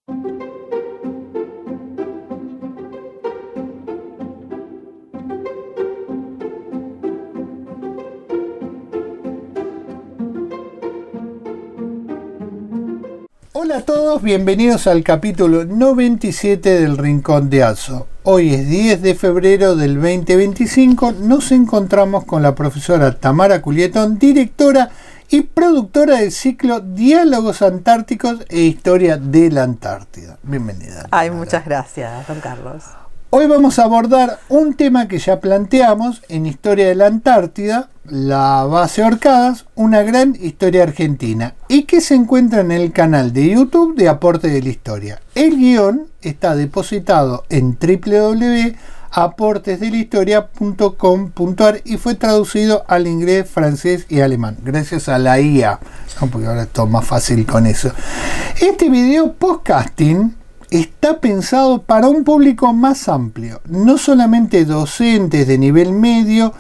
Hola a todos, bienvenidos al capítulo 97 del Rincón de Azo. Hoy es 10 de febrero del 2025, nos encontramos con la profesora Tamara Culietón, directora y productora del ciclo Diálogos Antárticos e Historia de la Antártida. Bienvenida. Tamara. Ay, muchas gracias, don Carlos. Hoy vamos a abordar un tema que ya planteamos en Historia de la Antártida, la base Orcadas, una gran historia argentina, y que se encuentra en el canal de YouTube de Aportes de la Historia. El guión está depositado en www.aportesdelahistoria.com.ar y fue traducido al inglés, francés y alemán, gracias a la IA, ¿no? Porque ahora es todo más fácil con eso. Este video podcasting está pensado para un público más amplio, no solamente docentes de nivel medio,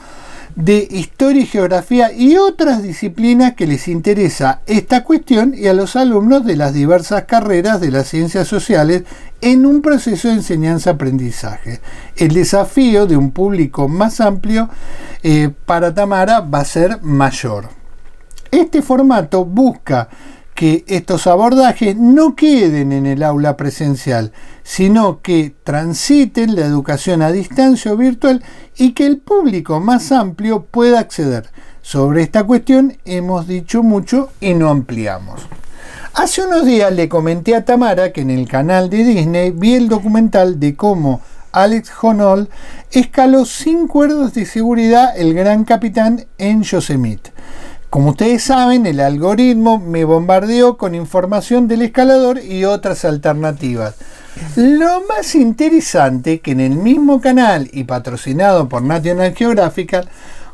de historia y geografía y otras disciplinas que les interesa esta cuestión, y a los alumnos de las diversas carreras de las ciencias sociales en un proceso de enseñanza-aprendizaje. El desafío de un público más amplio para Tamara va a ser mayor. Este formato busca que estos abordajes no queden en el aula presencial, sino que transiten la educación a distancia o virtual y que el público más amplio pueda acceder. Sobre esta cuestión hemos dicho mucho y no ampliamos. Hace unos días le comenté a Tamara que en el canal de Disney vi el documental de cómo Alex Honnold escaló sin cuerdas de seguridad el Gran Capitán en Yosemite. Como ustedes saben, el algoritmo me bombardeó con información del escalador y otras alternativas. Lo más interesante que en el mismo canal y patrocinado por National Geographic,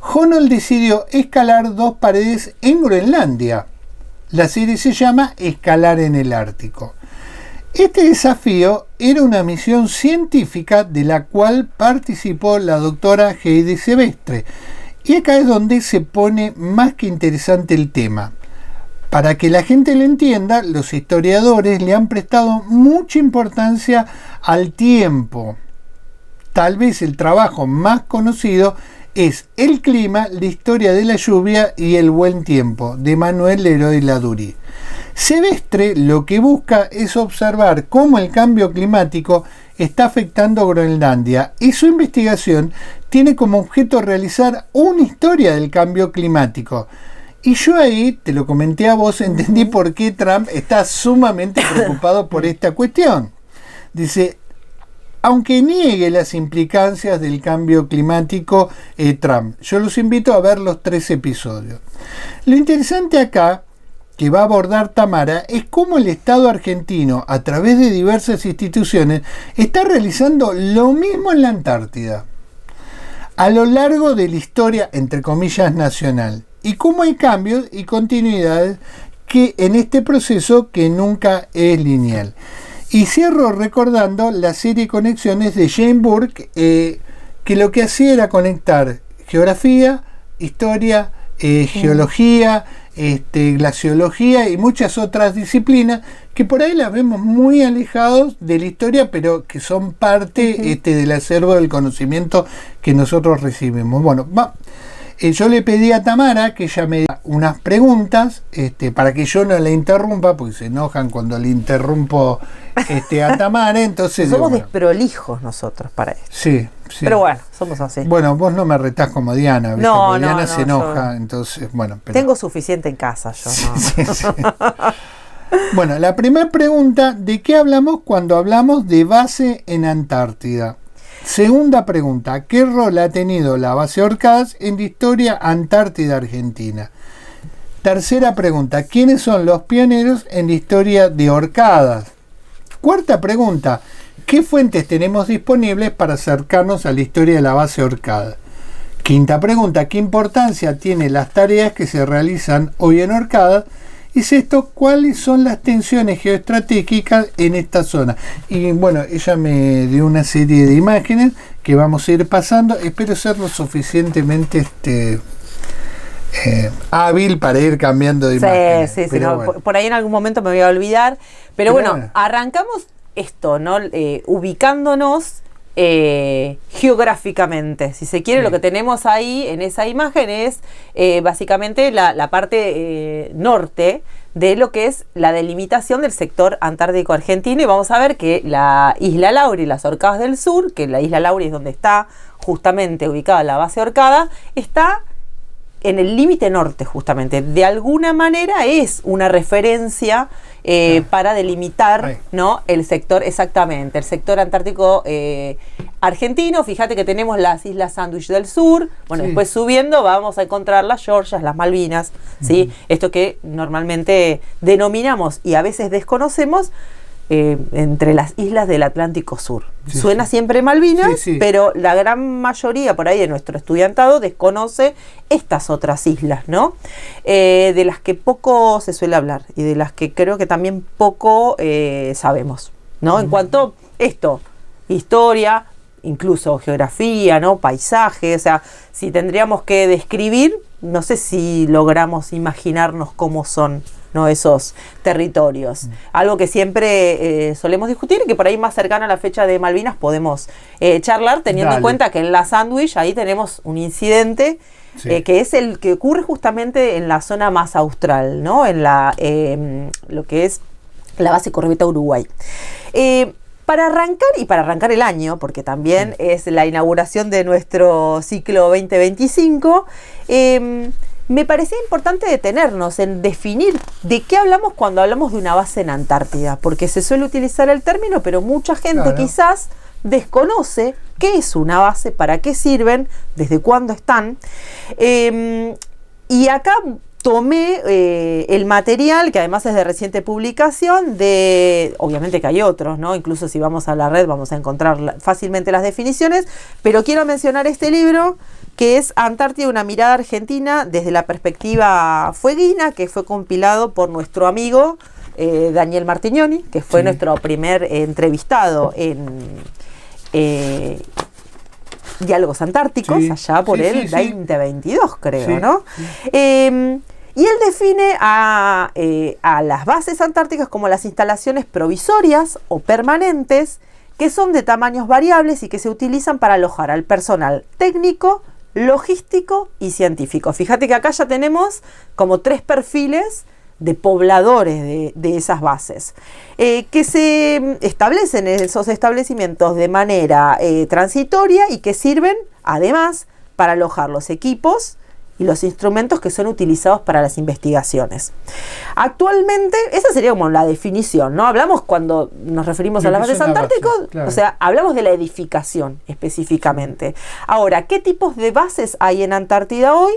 Honnold decidió escalar 2 paredes en Groenlandia. La serie se llama Escalar en el Ártico. Este desafío era una misión científica de la cual participó la doctora Heidi Sevestre. Y acá es donde se pone más que interesante el tema. Para que la gente lo entienda, los historiadores le han prestado mucha importancia al tiempo. Tal vez el trabajo más conocido es El clima, la historia de la lluvia y el buen tiempo, de Manuel Leroy Ladurie. Sevestre lo que busca es observar cómo el cambio climático está afectando a Groenlandia, y su investigación tiene como objeto realizar una historia del cambio climático. Y yo ahí, te lo comenté a vos, entendí por qué Trump está sumamente preocupado por esta cuestión. Dice, aunque niegue las implicancias del cambio climático, Trump, yo los invito a ver los 3 episodios. Lo interesante acá que va a abordar Tamara es cómo el Estado argentino, a través de diversas instituciones, está realizando lo mismo en la Antártida, a lo largo de la historia, entre comillas, nacional, y cómo hay cambios y continuidades que en este proceso que nunca es lineal. Y cierro recordando la serie Conexiones de Jane Burke, que lo que hacía era conectar geografía, historia, geología, glaciología y muchas otras disciplinas que por ahí las vemos muy alejados de la historia, pero que son parte del acervo del conocimiento que nosotros recibimos. Bueno, yo le pedí a Tamara que ella me diera unas preguntas para que yo no la interrumpa, porque se enojan cuando le interrumpo a Tamara. Entonces somos desprolijos nosotros para esto. Sí. Pero bueno, somos así. Bueno, vos no me retás como Diana, ¿viste? No, Diana se enoja, yo entonces, bueno. Pero tengo suficiente en casa, yo. Sí, sí. Bueno, la primera pregunta, ¿de qué hablamos cuando hablamos de base en Antártida? Segunda pregunta, ¿qué rol ha tenido la base Orcadas en la historia Antártida Argentina? Tercera pregunta, ¿quiénes son los pioneros en la historia de Orcadas? Cuarta pregunta, ¿qué fuentes tenemos disponibles para acercarnos a la historia de la base Orcadas? Quinta pregunta, ¿qué importancia tienen las tareas que se realizan hoy en Orcadas? Y sexto, ¿cuáles son las tensiones geoestratégicas en esta zona? Y bueno, ella me dio una serie de imágenes que vamos a ir pasando. Espero ser lo suficientemente hábil para ir cambiando de imagen. Sí, no, bueno. por ahí en algún momento me voy a olvidar. Pero bueno, arrancamos esto, ¿no? Ubicándonos geográficamente. Si se quiere, lo que tenemos ahí en esa imagen es básicamente la parte norte de lo que es la delimitación del sector antártico argentino, y vamos a ver que la isla Lauri y las Orcadas del Sur, que la isla Lauri es donde está justamente ubicada la base Orcada, está en el límite norte justamente. De alguna manera es una referencia para delimitar, ¿no?, el sector, exactamente, el sector antártico argentino. Fíjate que tenemos las Islas Sandwich del Sur, bueno, después subiendo vamos a encontrar las Georgias, las Malvinas, ¿sí? Esto que normalmente denominamos y a veces desconocemos entre las islas del Atlántico Sur. Suena siempre Malvinas, pero la gran mayoría por ahí de nuestro estudiantado desconoce estas otras islas, ¿no? De las que poco se suele hablar y de las que creo que también poco sabemos, ¿no? En cuanto a esto, historia, incluso geografía, ¿no? Paisaje, o sea, si tendríamos que describir, no sé si logramos imaginarnos cómo son, ¿no?, esos territorios. Algo que siempre solemos discutir y que por ahí más cercana a la fecha de Malvinas podemos charlar, teniendo en cuenta que en la Sandwich ahí tenemos un incidente que es el que ocurre justamente en la zona más austral, ¿no?, en la lo que es la base Corbeta Uruguay. Para arrancar el año, porque también es la inauguración de nuestro ciclo 2025, me parecía importante detenernos en definir de qué hablamos cuando hablamos de una base en Antártida, porque se suele utilizar el término, pero mucha gente quizás desconoce qué es una base, para qué sirven, desde cuándo están. Y acá tomé el material, que además es de reciente publicación, obviamente que hay otros, ¿no? Incluso si vamos a la red vamos a encontrar fácilmente las definiciones, pero quiero mencionar este libro, que es Antártida, una mirada argentina desde la perspectiva fueguina, que fue compilado por nuestro amigo Daniel Martignoni, que fue nuestro primer entrevistado en Diálogos Antárticos, allá por el 2022, creo, ¿no? Y él define a las bases antárticas como las instalaciones provisorias o permanentes que son de tamaños variables y que se utilizan para alojar al personal técnico, logístico y científico. Fíjate que acá ya tenemos como 3 perfiles de pobladores de esas bases, que se establecen en esos establecimientos de manera transitoria y que sirven además para alojar los equipos y los instrumentos que son utilizados para las investigaciones. Actualmente, esa sería como la definición, ¿no? Hablamos cuando nos referimos a las bases antárticas, o sea, hablamos de la edificación específicamente. Ahora, ¿qué tipos de bases hay en Antártida hoy?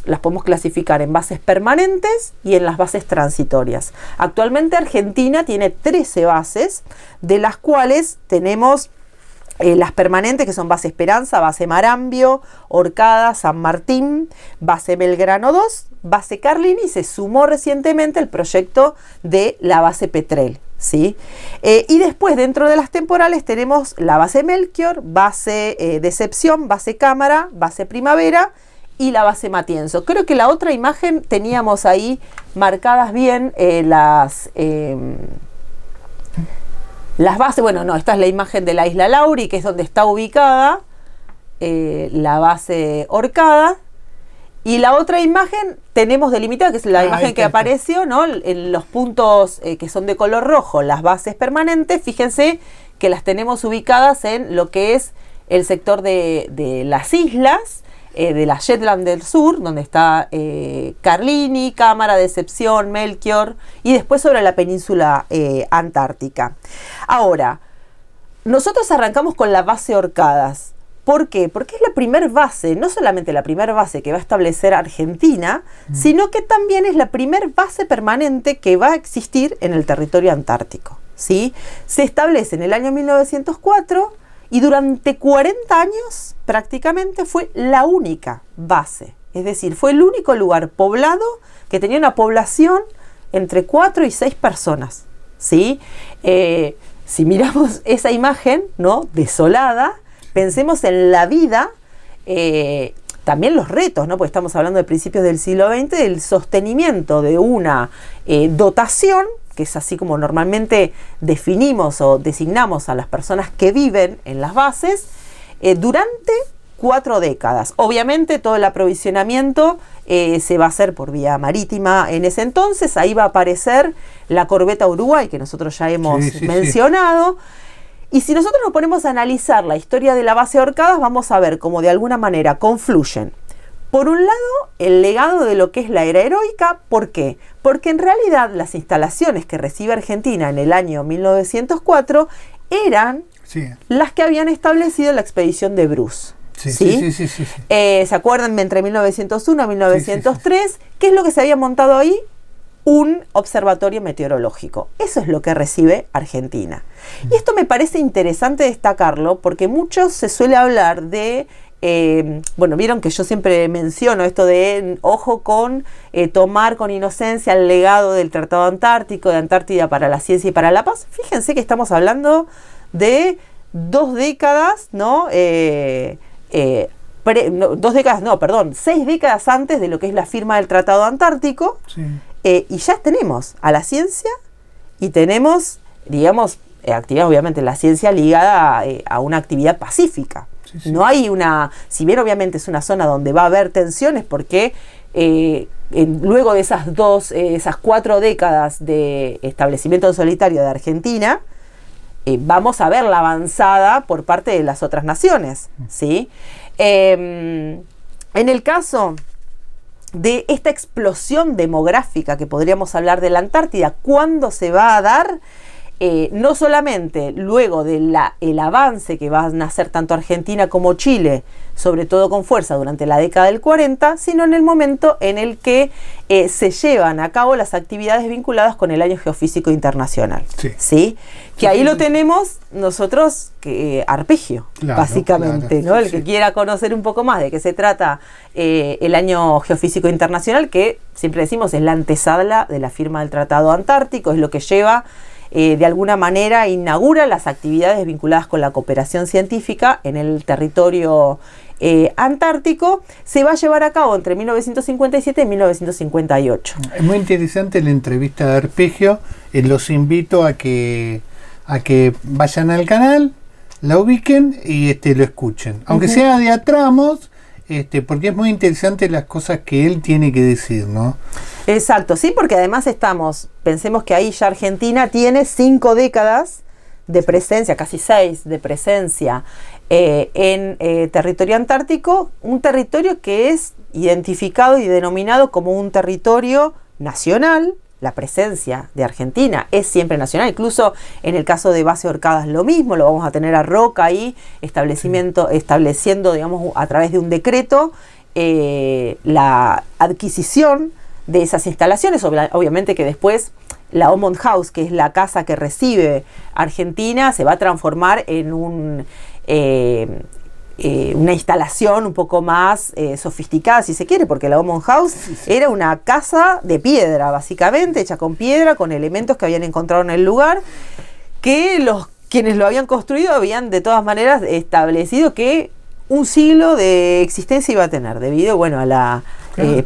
Las podemos clasificar en bases permanentes y en las bases transitorias. Actualmente Argentina tiene 13 bases, de las cuales tenemos las permanentes, que son base Esperanza, base Marambio, Orcada, San Martín, base Belgrano 2, base Carlini, y se sumó recientemente el proyecto de la base Petrel, ¿sí? Y después, dentro de las temporales, tenemos la base Melchior, base Decepción, base Cámara, base Primavera y la base Matienzo. Creo que la otra imagen teníamos ahí marcadas bien las bases. Bueno, no, esta es la imagen de la isla Lauri, que es donde está ubicada la base Orcada. Y la otra imagen tenemos delimitada, que es la imagen que apareció, ¿no? En los puntos que son de color rojo, las bases permanentes. Fíjense que las tenemos ubicadas en lo que es el sector de las islas, de la Shetland del Sur, donde está Carlini, Cámara, Decepción, Melchior, y después sobre la península antártica. Ahora, nosotros arrancamos con la base Orcadas. ¿Por qué? Porque es la primer base, no solamente la primera base que va a establecer Argentina, sino que también es la primer base permanente que va a existir en el territorio antártico, ¿sí? Se establece en el año 1904 y durante 40 años prácticamente fue la única base. Es decir, fue el único lugar poblado que tenía una población entre 4 y 6 personas, ¿sí? Si miramos esa imagen, ¿no?, desolada, pensemos en la vida también los retos, ¿no? Porque estamos hablando de principios del siglo XX, el sostenimiento de una dotación, que es así como normalmente definimos o designamos a las personas que viven en las bases, durante 4 décadas. Obviamente todo el aprovisionamiento se va a hacer por vía marítima en ese entonces. Ahí va a aparecer la corbeta Uruguay, que nosotros ya hemos mencionado. Y si nosotros nos ponemos a analizar la historia de la base Orcadas, vamos a ver cómo de alguna manera confluyen. Por un lado, el legado de lo que es la era heroica. ¿Por qué? Porque en realidad las instalaciones que recibe Argentina en el año 1904 eran las que habían establecido la expedición de Bruce. Sí. ¿Se acuerdan? Entre 1901 y 1903, ¿qué es lo que se había montado ahí? Un observatorio meteorológico. Eso es lo que recibe Argentina. Y esto me parece interesante destacarlo porque mucho se suele hablar de, bueno, vieron que yo siempre menciono esto de ojo con tomar con inocencia el legado del Tratado Antártico, de Antártida para la Ciencia y para la Paz. Fíjense que estamos hablando de 2 décadas, ¿no? 6 décadas antes de lo que es la firma del Tratado Antártico. Y ya tenemos a la ciencia y tenemos, digamos, actividad, obviamente, la ciencia ligada a una actividad pacífica. No hay una, si bien obviamente es una zona donde va a haber tensiones, porque luego de esas 4 décadas de establecimiento en solitario de Argentina, vamos a ver la avanzada por parte de las otras naciones, ¿sí? En el caso de esta explosión demográfica que podríamos hablar de la Antártida, ¿cuándo se va a dar? No solamente luego del avance que van a hacer tanto Argentina como Chile, sobre todo con fuerza durante la década del 40, sino en el momento en el que se llevan a cabo las actividades vinculadas con el Año Geofísico Internacional. ¿Sí? Que ahí lo tenemos nosotros, Arpegio, básicamente, ¿no? El que quiera conocer un poco más de qué se trata el Año Geofísico Internacional, que siempre decimos es la antesala de la firma del Tratado Antártico, es lo que lleva de alguna manera inaugura las actividades vinculadas con la cooperación científica en el territorio antártico. Se va a llevar a cabo entre 1957 y 1958. Es muy interesante la entrevista de Arpegio. Los invito a que vayan al canal, la ubiquen y lo escuchen. Aunque sea de a tramos, porque es muy interesante las cosas que él tiene que decir, ¿no? Exacto, sí, porque además pensemos que ahí ya Argentina tiene 5 décadas de presencia, casi 6 de presencia en territorio antártico, un territorio que es identificado y denominado como un territorio nacional. La presencia de Argentina es siempre nacional, incluso en el caso de Base Orcadas lo mismo, lo vamos a tener a Roca ahí, estableciendo, digamos, a través de un decreto, la adquisición de esas instalaciones. Obviamente que después la Omont House, que es la casa que recibe Argentina, se va a transformar en una instalación un poco más sofisticada, si se quiere, porque la Omont House era una casa de piedra, básicamente, hecha con piedra, con elementos que habían encontrado en el lugar, que quienes lo habían construido habían de todas maneras establecido que un siglo de existencia iba a tener, debido, bueno, a la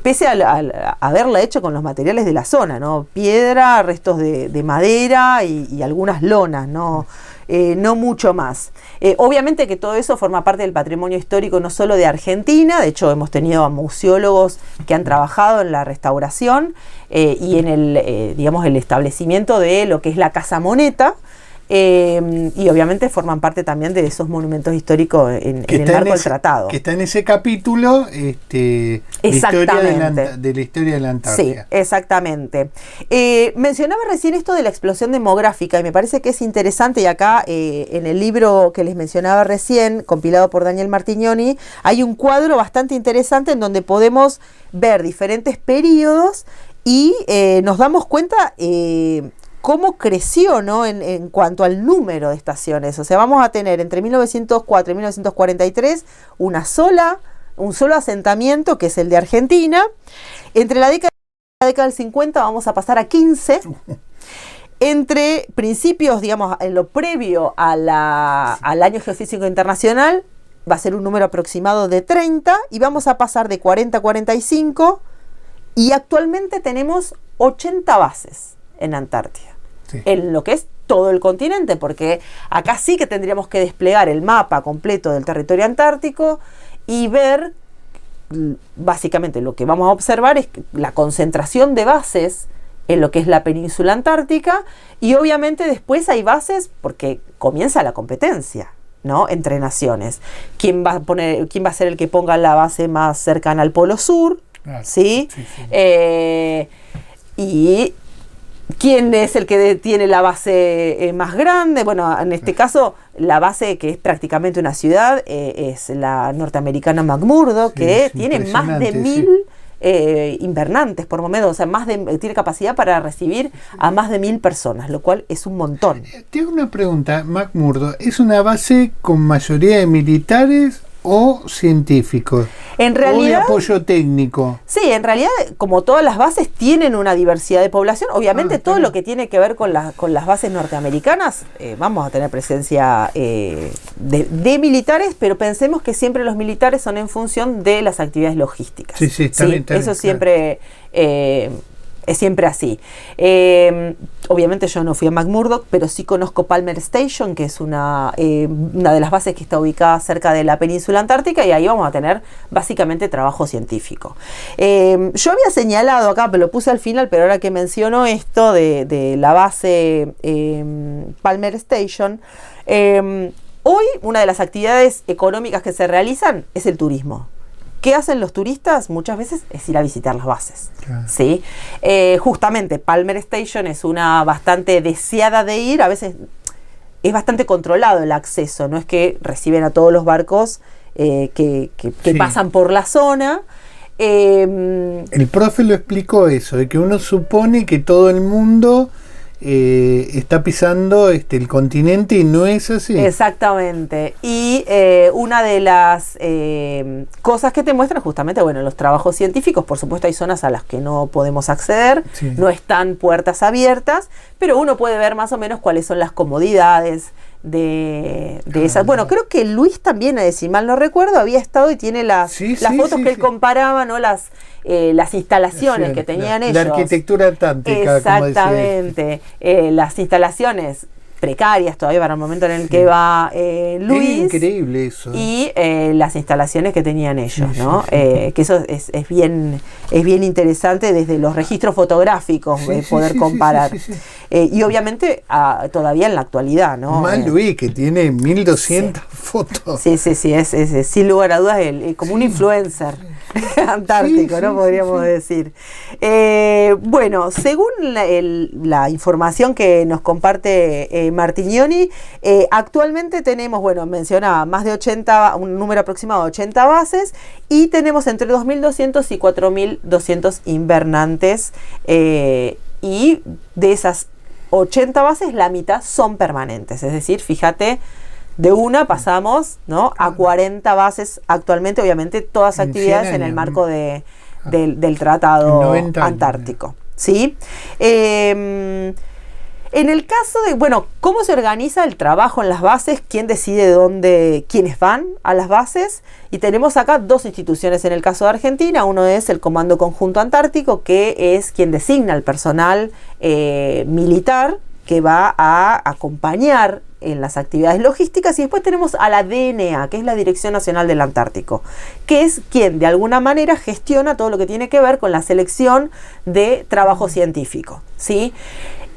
pese a haberla hecho con los materiales de la zona, ¿no? Piedra, restos de madera y algunas lonas, ¿no? No mucho más. Obviamente que todo eso forma parte del patrimonio histórico no solo de Argentina, de hecho hemos tenido a museólogos que han trabajado en la restauración y en el establecimiento de lo que es la Casa Moneta. Y obviamente forman parte también de esos monumentos históricos en el marco del tratado. Que está en ese capítulo de la historia de la Antártida. Sí, exactamente. Mencionaba recién esto de la explosión demográfica y me parece que es interesante, y acá en el libro que les mencionaba recién, compilado por Daniel Martignoni, hay un cuadro bastante interesante en donde podemos ver diferentes periodos y nos damos cuenta cómo creció, ¿no? en cuanto al número de estaciones. O sea, vamos a tener entre 1904 y 1943 un solo asentamiento, que es el de Argentina. Entre la década del 50 vamos a pasar a 15. Entre principios, digamos, en lo previo al Año Geofísico Internacional, va a ser un número aproximado de 30 y vamos a pasar de 40 a 45 y actualmente tenemos 80 bases en Antártida, sí, en lo que es todo el continente, porque acá sí que tendríamos que desplegar el mapa completo del territorio antártico y ver, básicamente lo que vamos a observar es la concentración de bases en lo que es la península antártica, y obviamente después hay bases porque comienza la competencia, ¿no?, entre naciones. ¿Quién va a ser el que ponga la base más cercana al Polo Sur? ¿Sí? Sí, sí. Y ¿quién es el que tiene la base más grande? Bueno, en este caso, la base que es prácticamente una ciudad es la norteamericana McMurdo, sí, que tiene más de 1000 invernantes por momento, o sea, tiene capacidad para recibir a más de 1000 personas, lo cual es un montón. Tengo una pregunta, McMurdo, ¿es una base con mayoría de militares o científicos? En realidad, o de apoyo técnico. Sí, en realidad, como todas las bases tienen una diversidad de población, obviamente todo lo que tiene que ver con las bases norteamericanas, vamos a tener presencia de militares, pero pensemos que siempre los militares son en función de las actividades logísticas. Sí, sí, está bien, eso siempre es siempre así. Obviamente yo no fui a McMurdo, pero sí conozco Palmer Station, que es una de las bases que está ubicada cerca de la península antártica, y ahí vamos a tener básicamente trabajo científico. Yo había señalado acá, pero lo puse al final, pero ahora que menciono esto de la base Palmer Station, hoy una de las actividades económicas que se realizan es el turismo. ¿Qué hacen los turistas? Muchas veces es ir a visitar las bases. Claro. ¿Sí? Justamente Palmer Station es una bastante deseada de ir, a veces es bastante controlado el acceso, no es que reciben a todos los barcos que sí, pasan por la zona. El profe lo explicó eso, de que uno supone que todo el mundo está pisando el continente y no es así. Exactamente. Y una de las cosas que te muestran justamente, bueno, los trabajos científicos, por supuesto hay zonas a las que no podemos acceder, sí, no están puertas abiertas, pero uno puede ver más o menos cuáles son las comodidades de esas. Bueno, creo que Luis también, si mal no recuerdo, había estado y tiene las fotos que él comparaba, ¿no? Las instalaciones que tenían ellos. La arquitectura antártica. Exactamente. Las instalaciones precarias todavía para el momento en el que va Luis. Es increíble eso. Y las instalaciones que tenían ellos, ¿no? Que eso es bien interesante desde los registros fotográficos poder comparar. Y obviamente todavía en la actualidad, ¿no? Más Luis, que tiene 1200 fotos. Sí, es sin lugar a dudas como un influencer antártico, ¿no? Podríamos decir. Bueno, según la información que nos comparte Martignoni, actualmente tenemos, bueno, mencionaba más de 80, un número aproximado de 80 bases, y tenemos entre 2.200 y 4.200 invernantes, y de esas 80 bases, la mitad son permanentes, es decir, fíjate, de una pasamos, ¿no?, a 40 bases actualmente, obviamente todas actividades en el marco del Tratado Antártico. ¿Sí? En el caso de, bueno, ¿cómo se organiza el trabajo en las bases? ¿Quién decide quiénes van a las bases? Y tenemos acá dos instituciones en el caso de Argentina. Uno es el Comando Conjunto Antártico, que es quien designa al personal militar que va a acompañar en las actividades logísticas, y después tenemos a la DNA, que es la Dirección Nacional del Antártico, que es quien de alguna manera gestiona todo lo que tiene que ver con la selección de trabajo científico, ¿sí?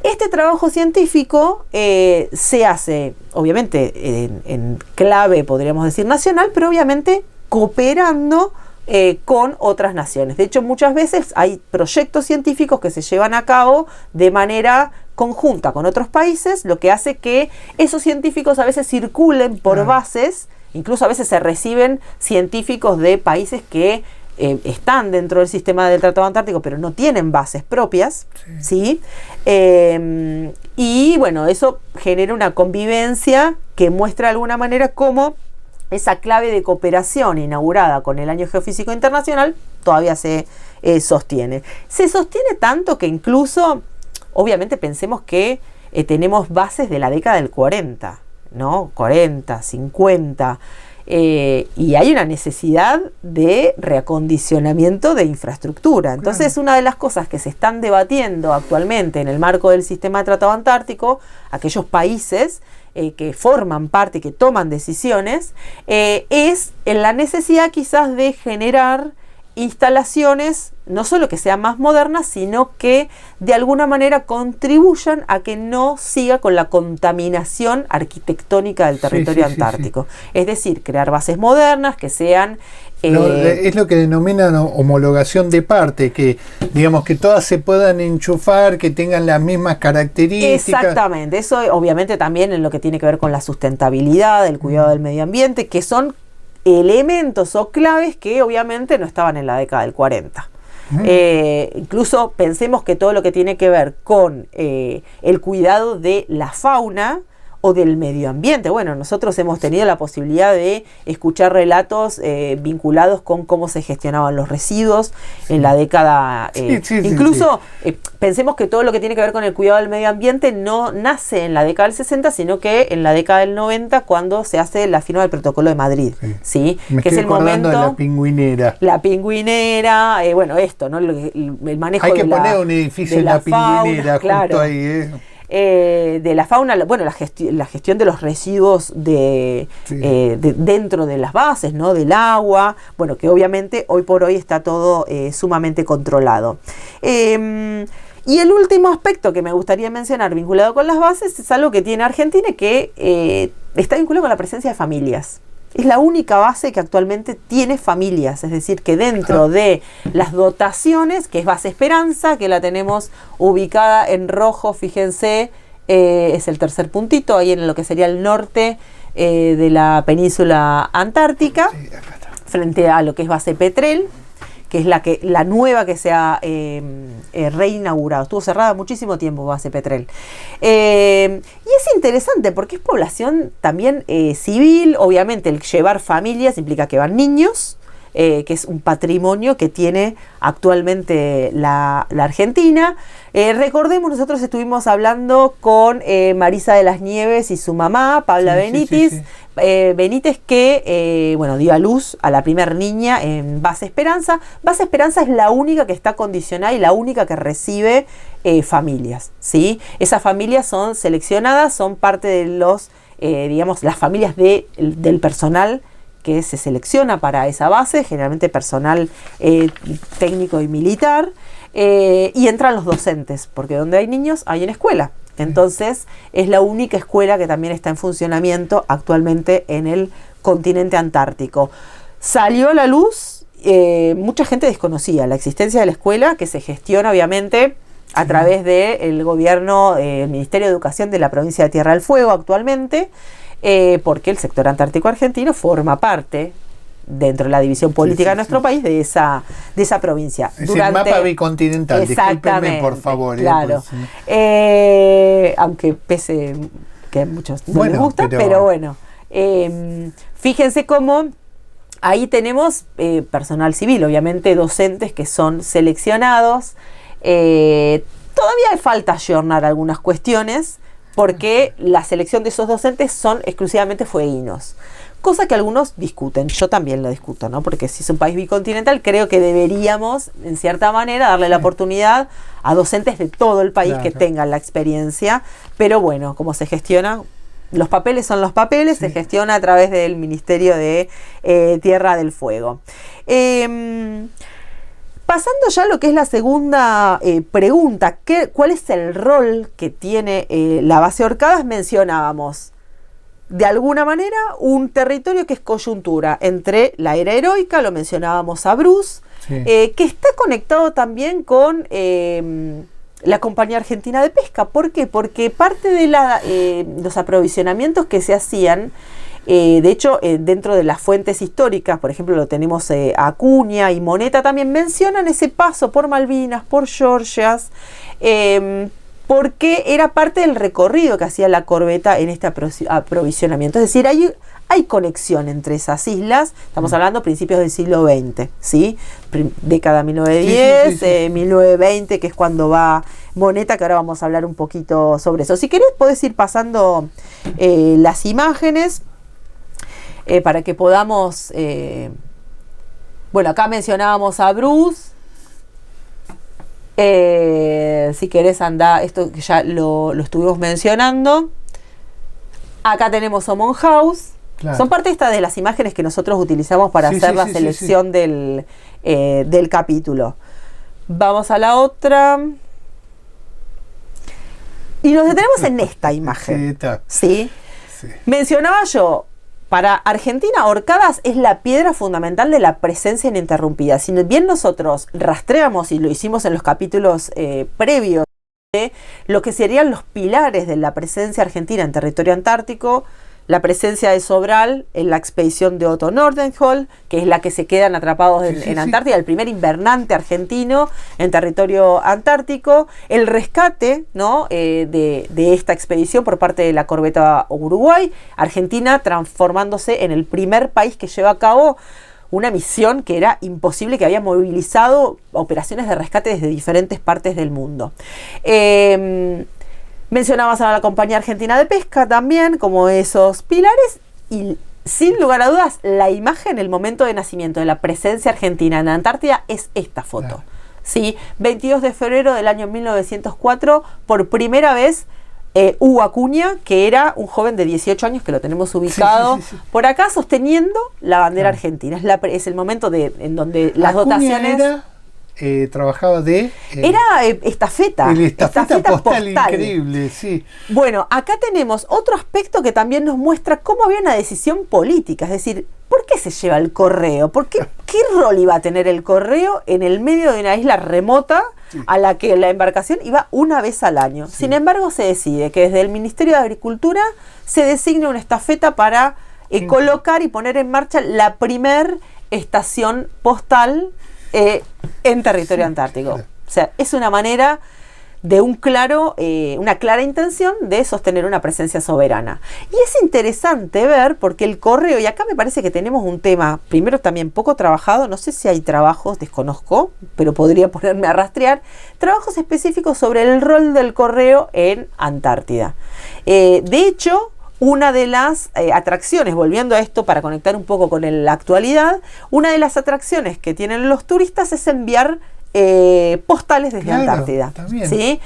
Este trabajo científico se hace, obviamente, en clave, podríamos decir, nacional, pero obviamente cooperando con otras naciones. De hecho, muchas veces hay proyectos científicos que se llevan a cabo de manera conjunta con otros países, lo que hace que esos científicos a veces circulen por bases, incluso a veces se reciben científicos de países que están dentro del sistema del Tratado Antártico, pero no tienen bases propias, ¿sí? Y bueno, eso genera una convivencia que muestra de alguna manera cómo esa clave de cooperación inaugurada con el Año Geofísico Internacional todavía se sostiene. Se sostiene tanto que incluso, obviamente, pensemos que tenemos bases de la década del 40, ¿no? 40, 50. y hay una necesidad de reacondicionamiento de infraestructura. Entonces, una de las cosas que se están debatiendo actualmente en el marco del sistema de tratado antártico, aquellos países que forman parte, que toman decisiones, es en la necesidad quizás de generar instalaciones, no solo que sean más modernas, sino que de alguna manera contribuyan a que no siga con la contaminación arquitectónica del territorio antártico. Es decir, crear bases modernas que sean... es lo que denominan homologación de parte, que digamos que todas se puedan enchufar, que tengan las mismas características. Exactamente, eso obviamente también en lo que tiene que ver con la sustentabilidad, el cuidado del medio ambiente, que son elementos o claves que obviamente no estaban en la década del 40. Incluso pensemos que todo lo que tiene que ver con el cuidado de la fauna o del medio ambiente. Bueno, nosotros hemos tenido la posibilidad de escuchar relatos vinculados con cómo se gestionaban los residuos en la década. Incluso pensemos que todo lo que tiene que ver con el cuidado del medio ambiente no nace en la década del 60, sino que en la década del 90, cuando se hace la firma del Protocolo de Madrid. ¿Sí? Que es el momento de la pingüinera. La pingüinera, bueno, esto, ¿no? El manejo hay que poner un edificio en la pingüinera, claro, justo ahí, de la fauna, bueno, la gestión de los residuos dentro de las bases, ¿no? Del agua, bueno, que obviamente hoy por hoy está todo sumamente controlado. Y el último aspecto que me gustaría mencionar vinculado con las bases es algo que tiene Argentina, que está vinculado con la presencia de familias. Es la única base que actualmente tiene familias, es decir, que dentro de las dotaciones, que es Base Esperanza, que la tenemos ubicada en rojo, fíjense, es el tercer puntito, ahí en lo que sería el norte de la península antártica, frente a lo que es Base Petrel, que es la nueva que se ha reinaugurado. Estuvo cerrada muchísimo tiempo Base Petrel. Y es interesante porque es población también civil. Obviamente el llevar familias implica que van niños, que es un patrimonio que tiene actualmente la Argentina. Recordemos, nosotros estuvimos hablando con Marisa de las Nieves y su mamá, Paula Benítez. Benítez, que bueno, dio a luz a la primer niña en Base Esperanza. Base Esperanza es la única que está condicionada y la única que recibe familias, ¿sí? Esas familias son seleccionadas, son parte de los, digamos, las familias del personal que se selecciona para esa base, generalmente personal técnico y militar, y entran los docentes, porque donde hay niños hay una escuela. Entonces es la única escuela que también está en funcionamiento actualmente en el continente antártico. Salió a la luz, mucha gente desconocía la existencia de la escuela, que se gestiona obviamente a través del gobierno, el Ministerio de Educación de la provincia de Tierra del Fuego actualmente, porque el sector antártico argentino forma parte dentro de la división política de nuestro país de esa provincia. Es el mapa bicontinental, discúlpenme por favor. Claro. Aunque pese que a muchos no les gusta, pero bueno. Fíjense cómo ahí tenemos personal civil, obviamente docentes que son seleccionados. Todavía falta ayornar algunas cuestiones, porque la selección de esos docentes son exclusivamente fueguinos. Cosa que algunos discuten, yo también lo discuto, ¿no? Porque si es un país bicontinental, creo que deberíamos, en cierta manera, darle la oportunidad a docentes de todo el país que tengan la experiencia. Pero bueno, como se gestiona, los papeles son los papeles, se gestiona a través del Ministerio de Tierra del Fuego. Pasando ya a lo que es la segunda pregunta, ¿cuál es el rol que tiene la base Orcadas? Mencionábamos, de alguna manera, un territorio que es coyuntura entre la era heroica, lo mencionábamos a Bruce, que está conectado también con la Compañía Argentina de Pesca. ¿Por qué? Porque parte de los aprovisionamientos que se hacían, de hecho, dentro de las fuentes históricas, por ejemplo, lo tenemos Acuña y Moneta, también mencionan ese paso por Malvinas, por Georgias, porque era parte del recorrido que hacía la corbeta en este aprovisionamiento. Es decir, hay conexión entre esas islas. Estamos hablando principios del siglo XX, ¿sí? Década 1910, 1920, que es cuando va Moneta, que ahora vamos a hablar un poquito sobre eso. Si querés, podés ir pasando las imágenes. para que podamos... bueno, acá mencionábamos a Bruce. Si querés andar, esto que ya lo estuvimos mencionando. Acá tenemos Omon House. Claro. Son parte de las imágenes que nosotros utilizamos para hacer la selección del capítulo. Vamos a la otra. Y nos detenemos en esta imagen. Sí. Mencionaba yo, para Argentina, Orcadas es la piedra fundamental de la presencia ininterrumpida. Si bien nosotros rastreamos, y lo hicimos en los capítulos previos, de lo que serían los pilares de la presencia argentina en territorio antártico, la presencia de Sobral en la expedición de Otto Nordenskjöld, que es la que se quedan atrapados en Antártida, el primer invernante argentino en territorio antártico, el rescate, ¿no? de esta expedición por parte de la corbeta Uruguay, Argentina transformándose en el primer país que lleva a cabo una misión que era imposible, que había movilizado operaciones de rescate desde diferentes partes del mundo. Mencionabas a la Compañía Argentina de Pesca también, como esos pilares, y sin lugar a dudas, la imagen, el momento de nacimiento de la presencia argentina en Antártida es esta foto. Claro. ¿Sí? 22 de febrero del año 1904, por primera vez, Hugo Acuña, que era un joven de 18 años, que lo tenemos ubicado por acá, sosteniendo la bandera argentina. Es el momento en donde las dotaciones... trabajaba de... era estafeta. El estafeta postal, increíble, sí. Bueno, acá tenemos otro aspecto que también nos muestra cómo había una decisión política. Es decir, ¿por qué se lleva el correo? ¿Qué rol iba a tener el correo en el medio de una isla remota a la que la embarcación iba una vez al año? Sin embargo, se decide que desde el Ministerio de Agricultura se designe una estafeta para colocar y poner en marcha la primer estación postal en territorio antártico. Claro. O sea, es una manera de una clara intención de sostener una presencia soberana. Y es interesante ver, porque el correo, y acá me parece que tenemos un tema, primero también poco trabajado, no sé si hay trabajos, desconozco, pero podría ponerme a rastrear, trabajos específicos sobre el rol del correo en Antártida. De hecho, una de las atracciones, volviendo a esto para conectar un poco con la actualidad, una de las atracciones que tienen los turistas es enviar postales desde Antártida. ¿Sí?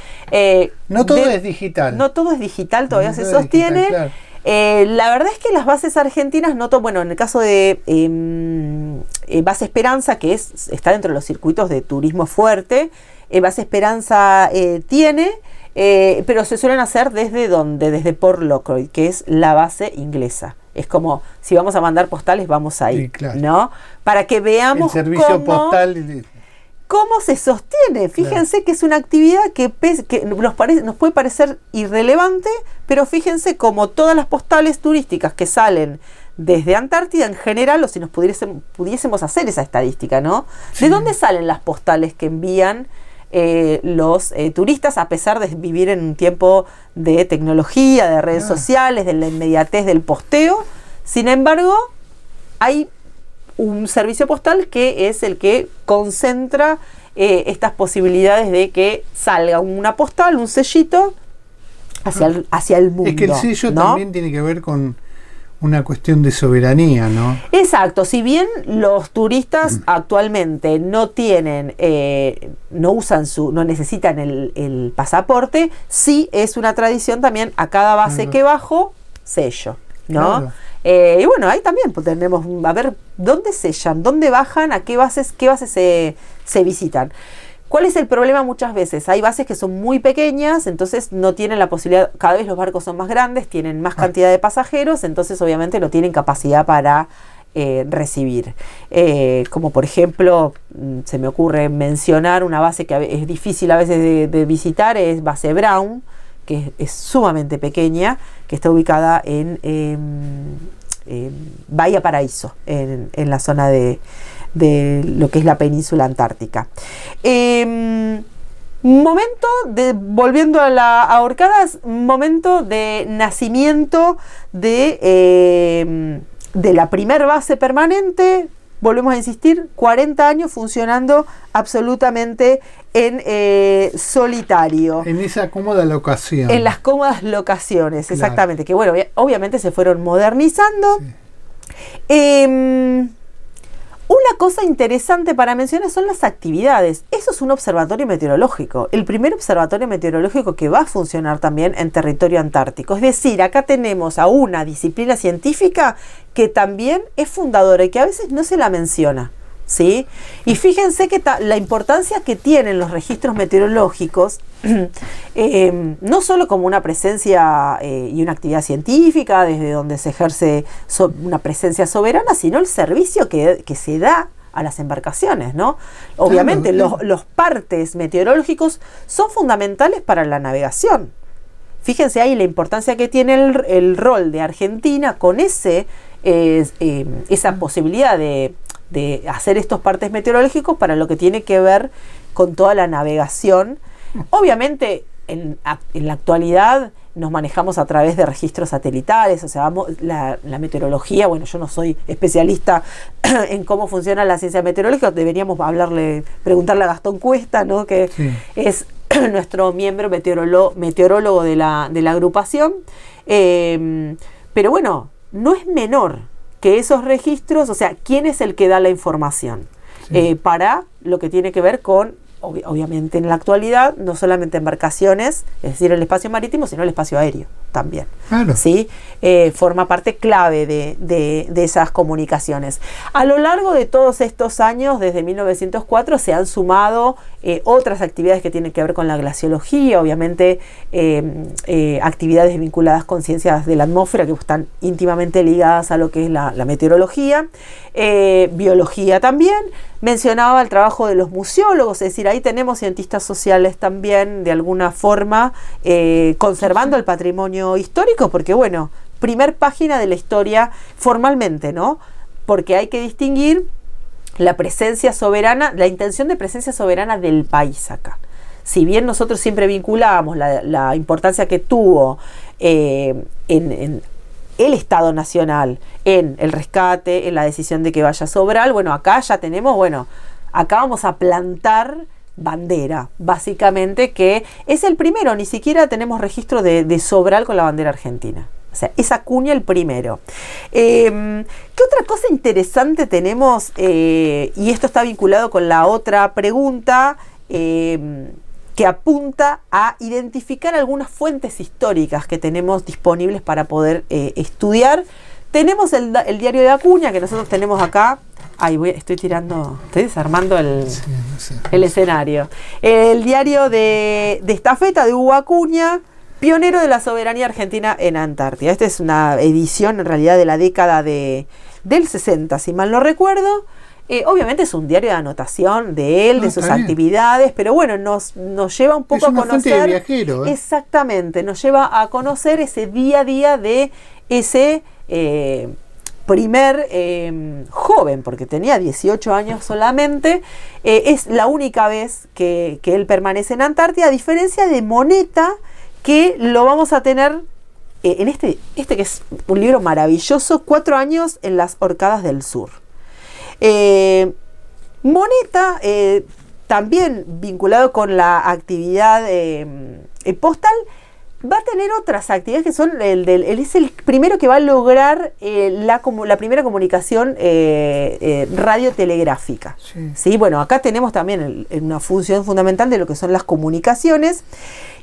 No todo es digital. No todo es digital, todavía se sostiene. Digital, claro. La verdad es que las bases argentinas, bueno, en el caso de Base Esperanza, que está dentro de los circuitos de turismo fuerte, Base Esperanza tiene... pero se suelen hacer desde Port Lockroyd, que es la base inglesa. Es como, si vamos a mandar postales, vamos ahí, claro. ¿No? Para que veamos el servicio postal. ¿Cómo se sostiene? Fíjense, claro, que es una actividad que nos puede parecer irrelevante, pero fíjense como todas las postales turísticas que salen desde Antártida en general, o si nos pudiésemos hacer esa estadística, ¿no? Sí. ¿De dónde salen las postales que envían los turistas, a pesar de vivir en un tiempo de tecnología, de redes sociales, de la inmediatez del posteo? Sin embargo, hay un servicio postal que es el que concentra estas posibilidades de que salga una postal, un sellito hacia el mundo. Es que el sello, ¿no?, también tiene que ver con una cuestión de soberanía, ¿no? Exacto. Si bien los turistas actualmente no tienen, no necesitan el pasaporte, sí es una tradición también a cada base que bajo, sello, ¿no? Claro. Y bueno, ahí también pues, tenemos a ver dónde sellan, dónde bajan, a qué bases se visitan. ¿Cuál es el problema muchas veces? Hay bases que son muy pequeñas, entonces no tienen la posibilidad, cada vez los barcos son más grandes, tienen más cantidad de pasajeros, entonces obviamente no tienen capacidad para recibir. Como por ejemplo, se me ocurre mencionar una base que es difícil a veces de visitar, es Base Brown, que es sumamente pequeña, que está ubicada en Bahía Paraíso, en la zona de lo que es la península antártica. Volviendo a Orcadas, momento de nacimiento de la primer base permanente. Volvemos a insistir, 40 años funcionando absolutamente en solitario. En esa cómoda locación. En las cómodas locaciones, claro, exactamente. Que bueno, obviamente se fueron modernizando. Sí. Una cosa interesante para mencionar son las actividades. Eso es un observatorio meteorológico, el primer observatorio meteorológico que va a funcionar también en territorio antártico. Es decir, acá tenemos a una disciplina científica que también es fundadora y que a veces no se la menciona, ¿sí? Y fíjense que la importancia que tienen los registros meteorológicos, no solo como una presencia y una actividad científica desde donde se ejerce una presencia soberana, sino el servicio que se da a las embarcaciones, ¿no? Obviamente los partes meteorológicos son fundamentales para la navegación. Fíjense ahí la importancia que tiene el rol de Argentina con esa posibilidad de hacer estos partes meteorológicos para lo que tiene que ver con toda la navegación. Obviamente, en la actualidad nos manejamos a través de registros satelitales, o sea, la meteorología, bueno, yo no soy especialista en cómo funciona la ciencia meteorológica, deberíamos preguntarle a Gastón Cuesta, ¿no? Que es nuestro miembro meteorólogo de la agrupación, pero bueno, no es menor que esos registros, o sea, ¿quién es el que da la información? Para lo que tiene que ver con, obviamente en la actualidad, no solamente embarcaciones, es decir, el espacio marítimo, sino el espacio aéreo también. Claro. ¿Sí? Forma parte clave de esas comunicaciones. A lo largo de todos estos años, desde 1904, se han sumado otras actividades que tienen que ver con la glaciología, obviamente actividades vinculadas con ciencias de la atmósfera que están íntimamente ligadas a lo que es la meteorología, biología también. Mencionaba el trabajo de los museólogos, es decir, ahí tenemos cientistas sociales también, de alguna forma, conservando el patrimonio histórico, porque bueno, primer página de la historia formalmente, ¿no? Porque hay que distinguir la presencia soberana, la intención de presencia soberana del país acá. Si bien nosotros siempre vinculamos la importancia que tuvo en el Estado Nacional, en el rescate, en la decisión de que vaya Sobral, bueno, acá ya tenemos, acá vamos a plantar bandera, básicamente, que es el primero, ni siquiera tenemos registro de Sobral con la bandera argentina. O sea, es Acuña el primero. ¿Qué otra cosa interesante tenemos? Y esto está vinculado con la otra pregunta, que apunta a identificar algunas fuentes históricas que tenemos disponibles para poder estudiar. Tenemos el diario de Acuña, que nosotros tenemos acá. Estoy desarmando el escenario. El diario de estafeta de Hugo Acuña, pionero de la soberanía argentina en Antártida. Esta es una edición en realidad de la década del 60, si mal no recuerdo. Obviamente es un diario de anotación de él, de sus actividades, pero bueno, nos lleva un poco a conocer. Es una fuente de viajero, ¿eh? Exactamente, nos lleva a conocer ese día a día de ese primer joven, porque tenía 18 años solamente. Es la única vez que él permanece en Antártida, a diferencia de Moneta, que lo vamos a tener en este que es un libro maravilloso, 4 años en las Orcadas del Sur. Moneta, también vinculado con la actividad postal, va a tener otras actividades que son él es el primero que va a lograr la primera comunicación radiotelegráfica. ¿Sí? Bueno, acá tenemos también una función fundamental de lo que son las comunicaciones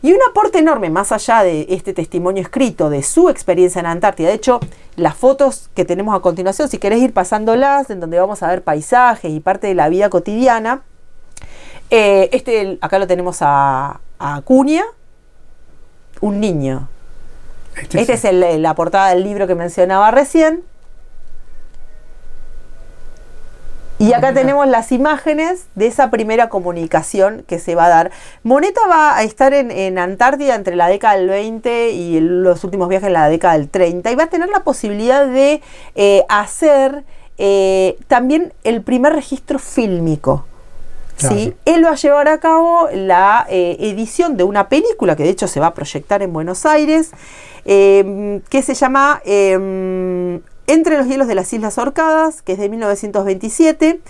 y un aporte enorme, más allá de este testimonio escrito de su experiencia en Antártida. De hecho, las fotos que tenemos a continuación, si querés ir pasándolas, en donde vamos a ver paisajes y parte de la vida cotidiana, acá lo tenemos a Acuña, un niño. Esta es la portada del libro que mencionaba recién. Y acá tenemos las imágenes de esa primera comunicación que se va a dar. Moneta va a estar en Antártida entre la década del 20 y los últimos viajes en la década del 30. Y va a tener la posibilidad de hacer también el primer registro fílmico. Claro. ¿Sí? Él va a llevar a cabo la edición de una película que de hecho se va a proyectar en Buenos Aires, que se llama Entre los hielos de las Islas Orcadas, que es de 1927,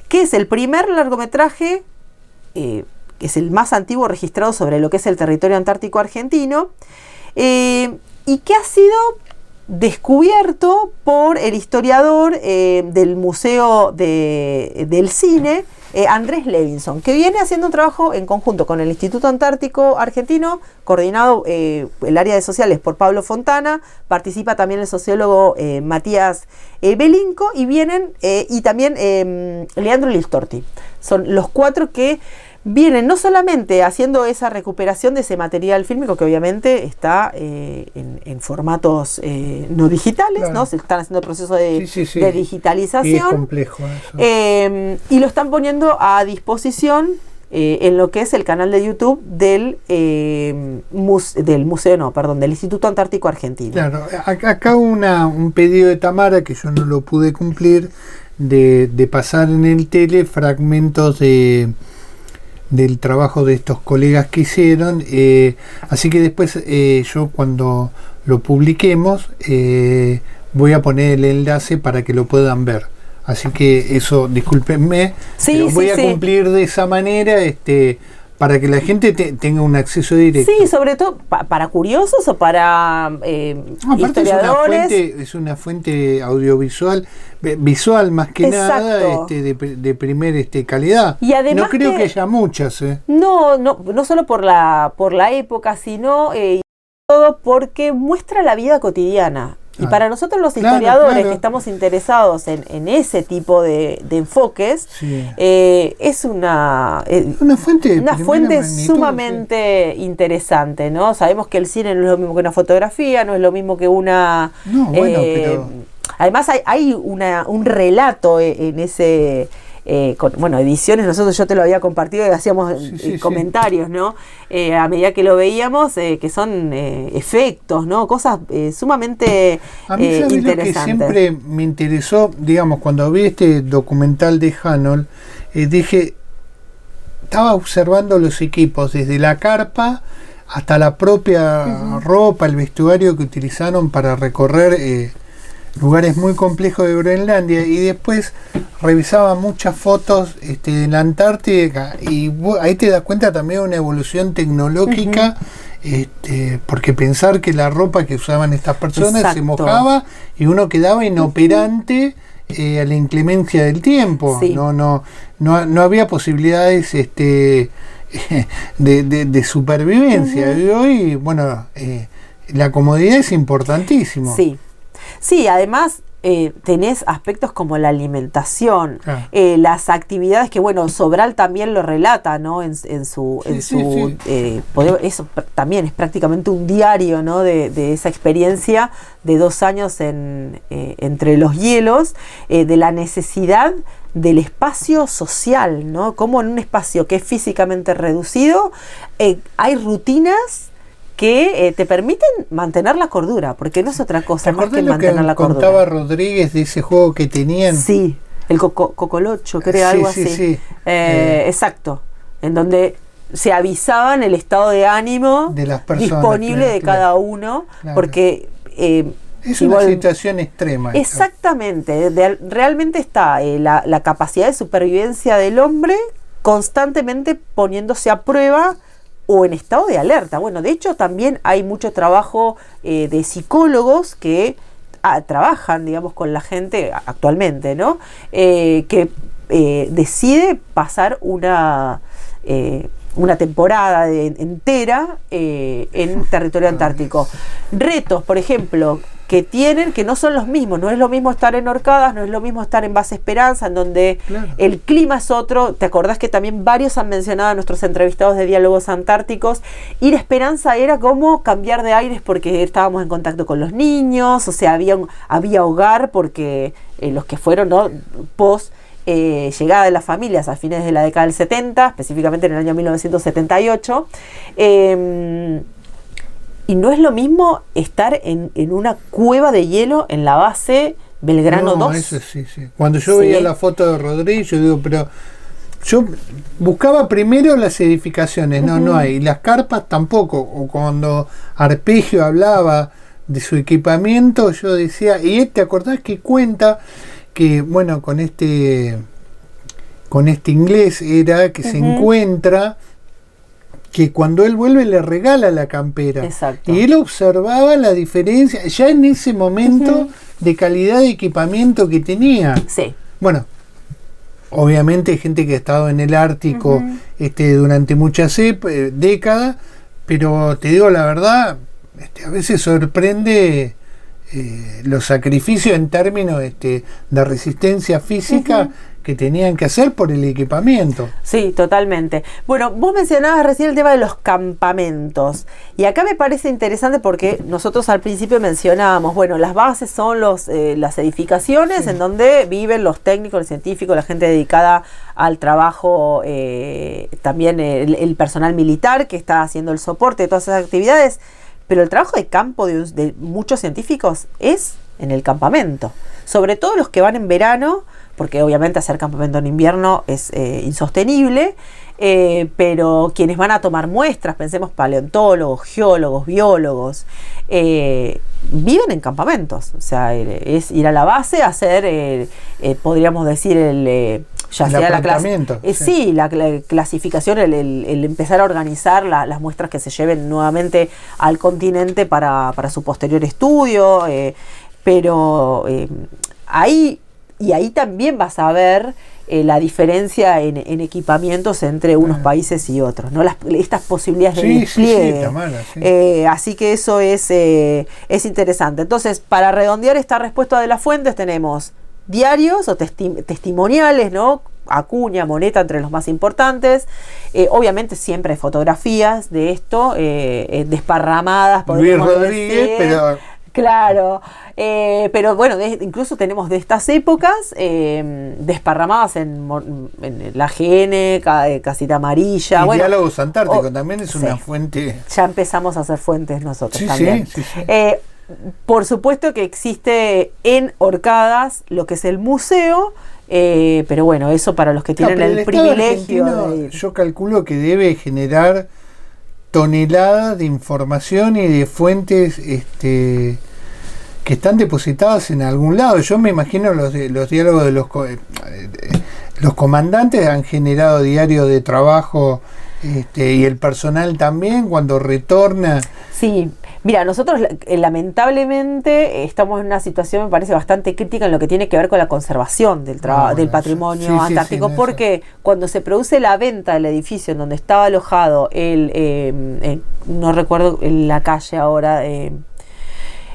que es el primer largometraje, que es el más antiguo registrado sobre lo que es el territorio antártico argentino, y que ha sido descubierto por el historiador del Museo del Cine, Andrés Levinson, que viene haciendo un trabajo en conjunto con el Instituto Antártico Argentino, coordinado el área de sociales por Pablo Fontana, participa también el sociólogo Matías Belinco, y también Leandro Listorti. Son los 4 que vienen no solamente haciendo esa recuperación de ese material fílmico, que obviamente está en formatos no digitales, claro, ¿no? Se están haciendo el proceso de digitalización. Y es complejo eso. Y lo están poniendo a disposición en lo que es el canal de YouTube del Instituto Antártico Argentino. Claro, acá un pedido de Tamara que yo no lo pude cumplir, de pasar en el tele fragmentos del trabajo de estos colegas que hicieron, así que después yo cuando lo publiquemos voy a poner el enlace para que lo puedan ver, así que eso, discúlpenme, pero voy a cumplir de esa manera, para que la gente tenga un acceso directo. Sí, sobre todo para curiosos o para historiadores. Es una fuente audiovisual, visual más que nada, de primer calidad. Y además no creo que haya muchas. No solo por la época, sino todo porque muestra la vida cotidiana. Y para nosotros los historiadores que estamos interesados en ese tipo de enfoques, es una fuente sumamente interesante, ¿no? Sabemos que el cine no es lo mismo que una fotografía, no es lo mismo que una... Además hay un relato en ese... ediciones, yo te lo había compartido y hacíamos comentarios, ¿no? A medida que lo veíamos, que son efectos, ¿no? Cosas sumamente a mí, interesantes. Lo que siempre me interesó, digamos, cuando vi este documental de Hanold, estaba observando los equipos, desde la carpa hasta la propia ropa, el vestuario que utilizaron para recorrer lugares muy complejos de Groenlandia, y después revisaba muchas fotos en la Antártida, y ahí te das cuenta también de una evolución tecnológica, porque pensar que la ropa que usaban estas personas se mojaba y uno quedaba inoperante a la inclemencia del tiempo. No había posibilidades de supervivencia. Y hoy, la comodidad es importantísimo. Sí, además tenés aspectos como la alimentación, las actividades que, Sobral también lo relata, ¿no? En su eso también es prácticamente un diario, ¿no? De esa experiencia de 2 años entre los hielos, de la necesidad del espacio social, ¿no? Como en un espacio que es físicamente reducido, hay rutinas que te permiten mantener la cordura, porque no es otra cosa más que mantener la cordura. Contaba Rodríguez de ese juego que tenían. Sí, el Cocolocho, creo, algo así. Exacto, en donde se avisaban el estado de ánimo de las personas, disponible de cada uno, porque... es una situación extrema. Exactamente, realmente está la capacidad de supervivencia del hombre constantemente poniéndose a prueba o en estado de alerta. De hecho también hay mucho trabajo de psicólogos que trabajan, digamos, con la gente actualmente, ¿no? Que decide pasar una temporada entera en territorio antártico. Retos, por ejemplo, que no son los mismos. No es lo mismo estar en Orcadas, no es lo mismo estar en Base Esperanza, en donde el clima es otro. ¿Te acordás que también varios han mencionado a nuestros entrevistados de Diálogos Antárticos? Ir a Esperanza era como cambiar de aires, porque estábamos en contacto con los niños, o sea, había hogar, porque los que fueron, ¿no? Post llegada de las familias a fines de la década del 70, específicamente en el año 1978, y no es lo mismo estar en una cueva de hielo en la base Belgrano 2. Eso sí. Cuando yo veía la foto de Rodríguez, yo digo, pero yo buscaba primero las edificaciones, no hay, y las carpas tampoco. O cuando Arpegio hablaba de su equipamiento, yo decía, y ¿te acordás que cuenta que, con este inglés era que se encuentra que cuando él vuelve le regala la campera. Exacto. Y él observaba la diferencia, ya en ese momento, de calidad de equipamiento que tenía. Sí. Bueno, obviamente hay gente que ha estado en el Ártico durante muchas décadas, pero te digo la verdad, a veces sorprende los sacrificios en términos de resistencia física que tenían que hacer por el equipamiento. Sí, totalmente. Bueno, vos mencionabas recién el tema de los campamentos. Y acá me parece interesante porque nosotros al principio mencionábamos, bueno, las bases son las edificaciones en donde viven los técnicos, los científicos, la gente dedicada al trabajo, también el personal militar que está haciendo el soporte de todas esas actividades. Pero el trabajo de campo de muchos científicos es en el campamento. Sobre todo los que van en verano, porque obviamente hacer campamento en invierno es insostenible, pero quienes van a tomar muestras, pensemos paleontólogos, geólogos, biólogos, viven en campamentos. O sea, es ir a la base a hacer, podríamos decir, ya sea la clasificación, el empezar a organizar las muestras que se lleven nuevamente al continente para su posterior estudio, pero ahí también vas a ver la diferencia en equipamientos entre unos países y otros, ¿no? Estas posibilidades de despliegue. Así que eso es interesante. Entonces, para redondear esta respuesta de las fuentes, tenemos diarios o testimoniales, ¿no? Acuña, Moneta, entre los más importantes. Obviamente siempre hay fotografías de esto, desparramadas. Luis Rodríguez, pero... Claro, pero bueno, incluso tenemos de estas épocas desparramadas en la AGN, Casita Amarilla. Y Diálogos Antárticos también es una fuente. Ya empezamos a hacer fuentes nosotros también. Sí. Por supuesto que existe en Orcadas lo que es el museo, pero bueno, eso para los que tienen el privilegio. Yo calculo que debe generar toneladas de información y de fuentes que están depositadas en algún lado. Yo me imagino los diálogos de los comandantes han generado diarios de trabajo y el personal también cuando retorna. Sí, mira, nosotros lamentablemente estamos en una situación, me parece, bastante crítica en lo que tiene que ver con la conservación del patrimonio antártico, porque cuando se produce la venta del edificio en donde estaba alojado no recuerdo la calle ahora, en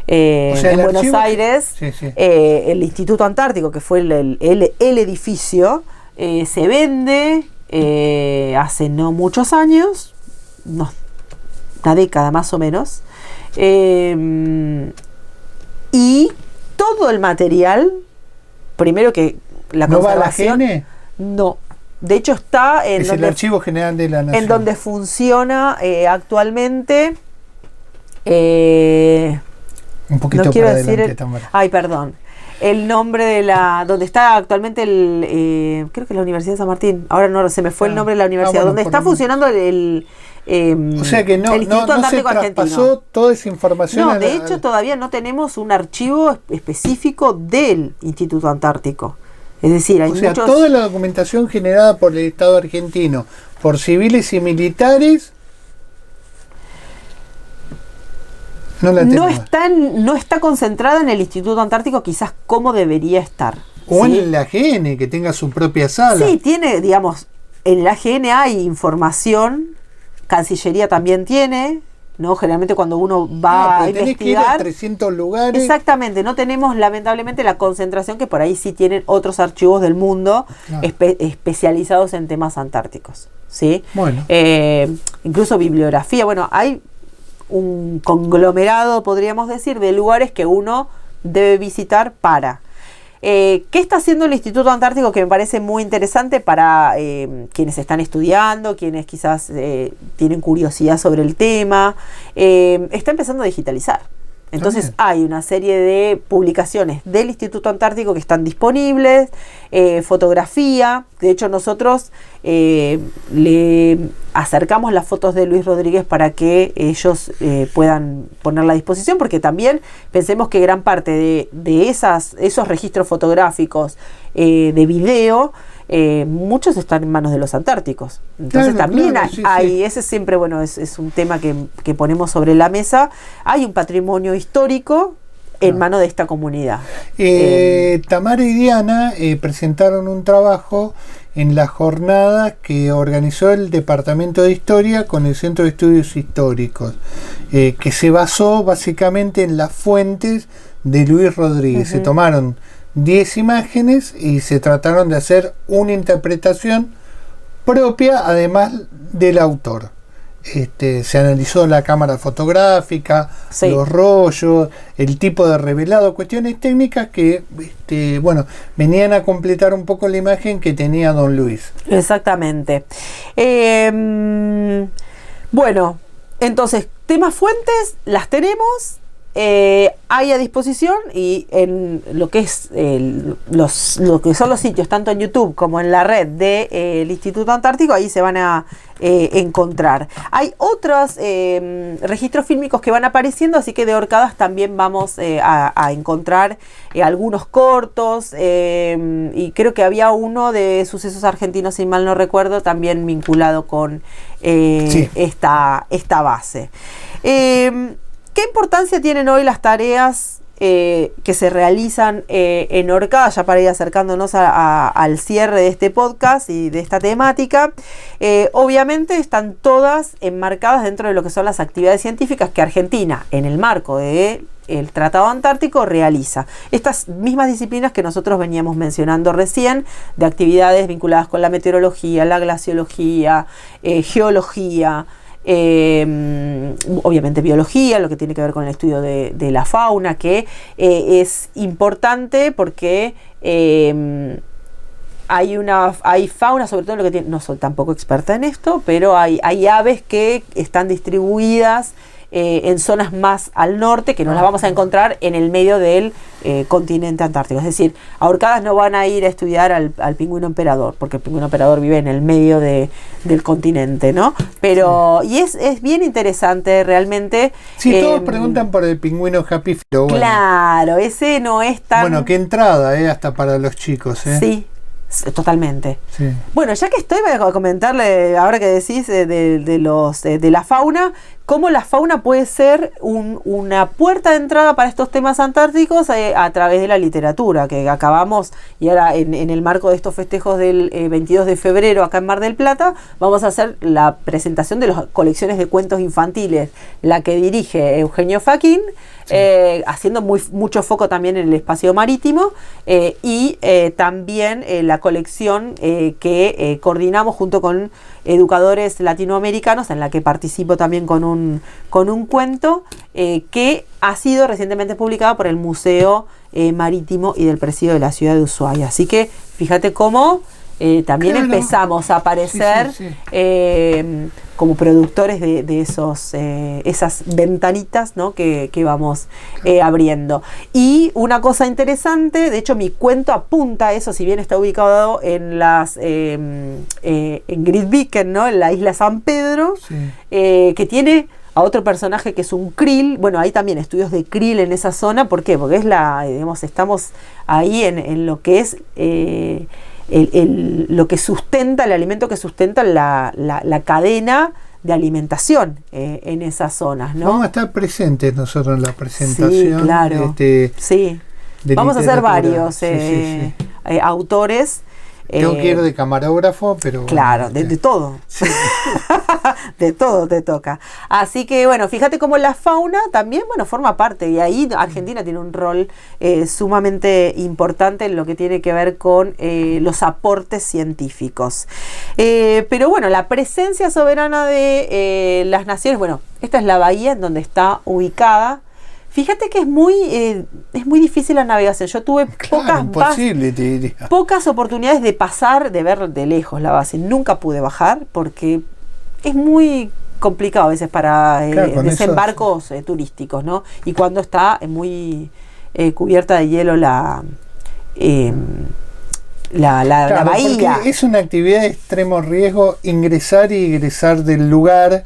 Buenos Aires, el Instituto Antártico, que fue el edificio, se vende hace no muchos años, una década más o menos, y todo el material, primero que la conservación... ¿No va a la GN? No, de hecho está en el Archivo General de la Nación, en donde funciona actualmente, un poquito no quiero para decir adelante, perdón, el nombre de donde está actualmente creo que es la Universidad de San Martín, ahora no se me fue el nombre de la universidad, donde está funcionando o sea que no se traspasó toda esa información. No, de hecho todavía no tenemos un archivo específico del Instituto Antártico. Es decir, hay toda la documentación generada por el Estado argentino, por civiles y militares, no está concentrada en el Instituto Antártico quizás como debería estar. O en el AGN, que tenga su propia sala. Sí, tiene, digamos, en el AGN hay información, Cancillería también tiene, ¿no? Generalmente cuando uno va a investigar, tenés que ir a 300 lugares. Exactamente, no tenemos lamentablemente la concentración que por ahí sí tienen otros archivos del mundo especializados en temas antárticos, ¿sí? Bueno. Incluso bibliografía, bueno, hay un conglomerado, podríamos decir, de lugares que uno debe visitar para... ¿Qué está haciendo el Instituto Antártico? Que me parece muy interesante para quienes están estudiando, quienes quizás tienen curiosidad sobre el tema. Está empezando a digitalizar. Entonces hay una serie de publicaciones del Instituto Antártico que están disponibles, fotografía. De hecho, nosotros le acercamos las fotos de Luis Rodríguez para que ellos puedan ponerla a disposición, porque también pensemos que gran parte de esos registros fotográficos de video muchos están en manos de los antárticos. Entonces también hay ese siempre, bueno, es un tema que ponemos sobre la mesa. Hay un patrimonio histórico en manos de esta comunidad. Tamara y Diana presentaron un trabajo en la jornada que organizó el Departamento de Historia con el Centro de Estudios Históricos, que se basó básicamente en las fuentes de Luis Rodríguez. Se tomaron 10 imágenes y se trataron de hacer una interpretación propia, además del autor. Se analizó la cámara fotográfica, los rollos, el tipo de revelado, cuestiones técnicas que venían a completar un poco la imagen que tenía don Luis. Exactamente. Bueno, entonces, temas fuentes las tenemos. Hay a disposición, y en lo que es lo que son los sitios tanto en YouTube como en la red del Instituto Antártico, ahí se van a encontrar. Hay otros registros fílmicos que van apareciendo, así que de Orcadas también vamos a encontrar algunos cortos, y creo que había uno de Sucesos Argentinos, si mal no recuerdo, también vinculado con esta base. ¿Qué importancia tienen hoy las tareas que se realizan en Orcadas, ya para ir acercándonos al cierre de este podcast y de esta temática? Obviamente están todas enmarcadas dentro de lo que son las actividades científicas que Argentina, en el marco del Tratado Antártico, realiza. Estas mismas disciplinas que nosotros veníamos mencionando recién, de actividades vinculadas con la meteorología, la glaciología, geología, obviamente biología, lo que tiene que ver con el estudio de la fauna, que es importante porque hay fauna, sobre todo lo que tiene, no soy tampoco experta en esto, pero hay aves que están distribuidas en zonas más al norte, que no las vamos a encontrar en el medio del continente antártico. Es decir, a Orcadas no van a ir a estudiar al pingüino emperador, porque el pingüino emperador vive en el medio del continente, ¿no? Pero, y es bien interesante realmente. Sí, todos preguntan por el pingüino Happy Feet. Bueno, claro, ese no es tan... Bueno, qué entrada, hasta para los chicos, Sí. Totalmente. Sí. Bueno, ya que estoy, voy a comentarle, ahora que decís de la fauna, cómo la fauna puede ser una puerta de entrada para estos temas antárticos a través de la literatura, que acabamos, y ahora en el marco de estos festejos del 22 de febrero acá en Mar del Plata, vamos a hacer la presentación de las colecciones de cuentos infantiles, la que dirige Eugenio Faquín, haciendo mucho foco también en el espacio marítimo, y también la colección que coordinamos junto con educadores latinoamericanos, en la que participo también con un cuento que ha sido recientemente publicado por el Museo Marítimo y del Presidio de la ciudad de Ushuaia. Así que fíjate cómo también empezamos a aparecer como productores de esas ventanitas, ¿no? que vamos abriendo. Y una cosa interesante, de hecho mi cuento apunta a eso, si bien está ubicado en Grytviken, ¿no? En la isla San Pedro, que tiene a otro personaje que es un krill. Bueno, hay también estudios de krill en esa zona. ¿Por qué? Porque estamos ahí en lo que es lo que sustenta, el alimento que sustenta la cadena de alimentación en esas zonas, ¿no? Vamos a estar presentes nosotros en la presentación. Sí, claro. Vamos a hacer varios autores. Tengo que ir de camarógrafo, pero... Claro, de todo. Sí. De todo te toca. Así que, bueno, fíjate cómo la fauna también, forma parte. Y ahí Argentina tiene un rol sumamente importante en lo que tiene que ver con los aportes científicos. Pero bueno, la presencia soberana de las naciones, esta es la bahía en donde está ubicada. Fíjate que es muy difícil la navegación. Yo tuve pocas oportunidades de ver de lejos la base. Nunca pude bajar porque es muy complicado a veces para desembarcos turísticos, ¿no? Y cuando está muy cubierta de hielo la bahía. Es una actividad de extremo riesgo ingresar y egresar del lugar.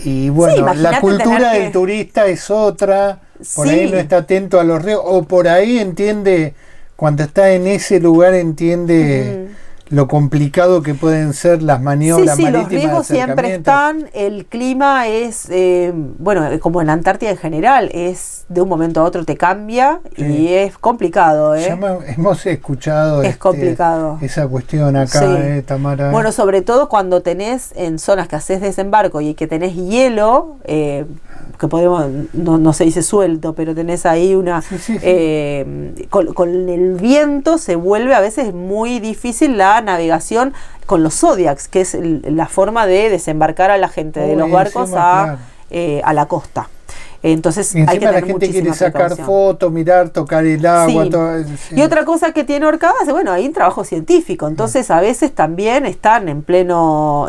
Y la cultura del turista es otra, por ahí no está atento a los ríos, o por ahí entiende, cuando está en ese lugar entiende lo complicado que pueden ser las maniobras marítimas. Los riesgos siempre están. El clima es, como en la Antártida en general, es de un momento a otro te cambia y es complicado. Hemos escuchado complicado. Esa cuestión acá, Tamara. Bueno, sobre todo cuando tenés en zonas que haces desembarco y que tenés hielo, que podemos, no se dice suelto, pero tenés ahí una... Con el viento se vuelve a veces muy difícil la navegación con los Zodiacs, que es la forma de desembarcar a la gente de los barcos a la costa. Entonces hay que tener la gente quiere sacar fotos, mirar, tocar el agua. Todo, Y otra cosa que tiene Orcadas, hay un trabajo científico. Entonces a veces también están en pleno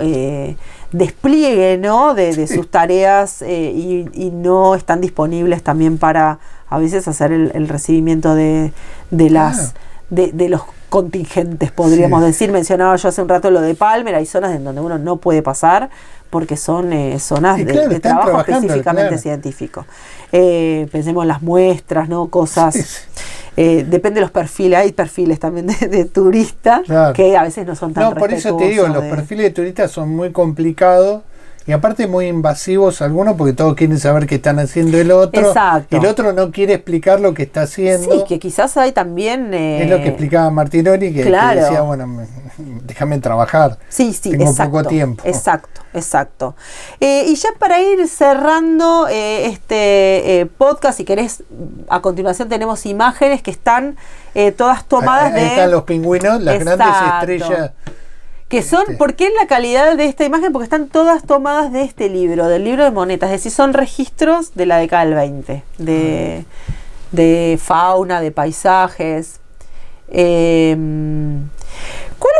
despliegue, ¿no? de sus tareas y no están disponibles también para a veces hacer el recibimiento de los contingentes, podríamos decir. Mencionaba yo hace un rato lo de Palmer, hay zonas en donde uno no puede pasar porque son zonas de trabajo específicamente científico. Pensemos en las muestras, ¿no? Cosas. Depende de los perfiles, hay perfiles también de turistas que a veces no son tan respetuosos. Por eso te digo, los perfiles de turistas son muy complicados. Y aparte muy invasivos algunos porque todos quieren saber qué están haciendo el otro. Exacto. El otro no quiere explicar lo que está haciendo. Sí, que quizás hay también... es lo que explicaba Martinoli, que decía, déjame trabajar. Tengo poco tiempo. Exacto. Y ya para ir cerrando este podcast, si querés, a continuación tenemos imágenes que están todas tomadas ahí están los pingüinos, las grandes estrellas... Que son, ¿por qué la calidad de esta imagen? Porque están todas tomadas de este libro, del libro de monetas, es decir, son registros de la década del 20, de fauna, de paisajes. ¿Cuáles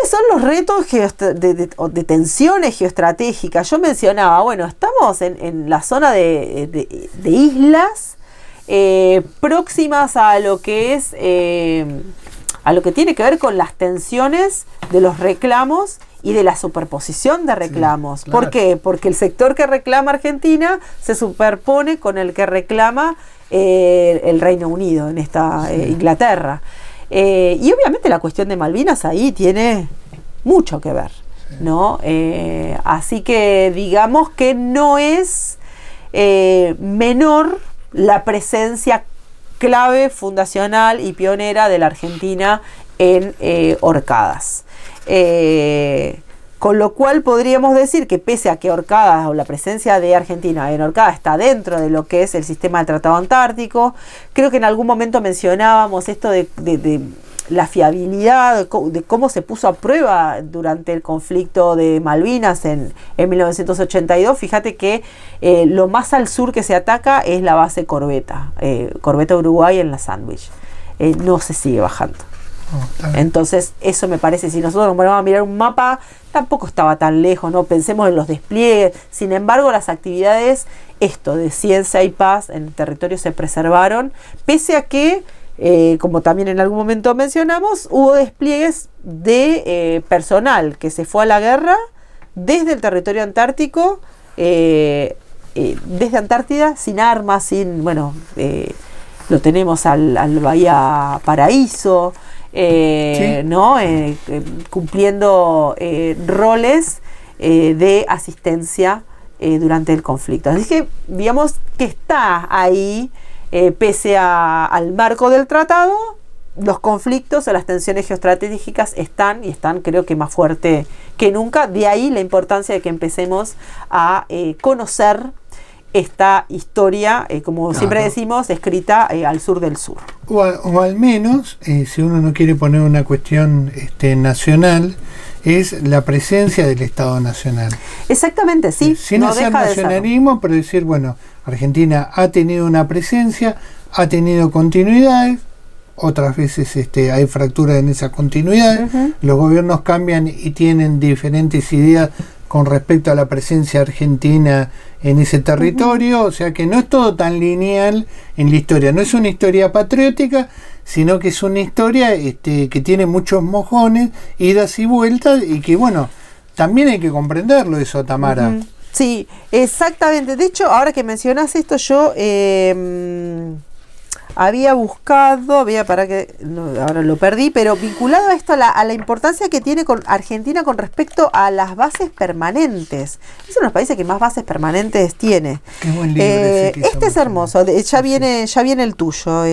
son los retos de tensiones geoestratégicas? Yo mencionaba, estamos en la zona de islas próximas a lo que es... a lo que tiene que ver con las tensiones de los reclamos y de la superposición de reclamos. ¿Por qué? Porque el sector que reclama Argentina se superpone con el que reclama el Reino Unido, en esta Inglaterra. Y obviamente la cuestión de Malvinas ahí tiene mucho que ver, ¿no? Así que digamos que no es menor la presencia clave, fundacional y pionera de la Argentina en Orcadas. Con lo cual podríamos decir que pese a que Orcadas o la presencia de Argentina en Orcadas está dentro de lo que es el sistema del Tratado Antártico, creo que en algún momento mencionábamos esto de la fiabilidad, de cómo se puso a prueba durante el conflicto de Malvinas en 1982. Fíjate que lo más al sur que se ataca es la base Corbeta Uruguay en la Sandwich. No se sigue bajando. Entonces eso me parece, si nosotros nos ponemos a mirar un mapa, tampoco estaba tan lejos, ¿no? Pensemos en los despliegues. Sin embargo, las actividades de ciencia y paz en el territorio se preservaron, pese a que como también en algún momento mencionamos, hubo despliegues de personal que se fue a la guerra desde el territorio antártico, desde Antártida, sin armas, lo tenemos al Bahía Paraíso, ¿no? Cumpliendo roles de asistencia durante el conflicto. Así que digamos que está ahí. Pese al marco del tratado, los conflictos o las tensiones geoestratégicas están creo que más fuerte que nunca. De ahí la importancia de que empecemos a conocer esta historia, como siempre decimos, escrita al sur del sur. O al menos, si uno no quiere poner una cuestión nacional, es la presencia del Estado Nacional. Exactamente, sí. Sin hacer nacionalismo, pero decir, Argentina ha tenido una presencia, ha tenido continuidades, otras veces hay fracturas en esa continuidad, los gobiernos cambian y tienen diferentes ideas con respecto a la presencia argentina en ese territorio, o sea que no es todo tan lineal en la historia, no es una historia patriótica, sino que es una historia que tiene muchos mojones, idas y vueltas, y que también hay que comprenderlo eso, Tamara. Sí, exactamente. De hecho, ahora que mencionas esto, yo había buscado, ahora lo perdí, pero vinculado a esto, a la importancia que tiene con Argentina con respecto a las bases permanentes. Es uno de los países que más bases permanentes tiene. Qué buen libro ese que este es hermoso, ya viene el tuyo,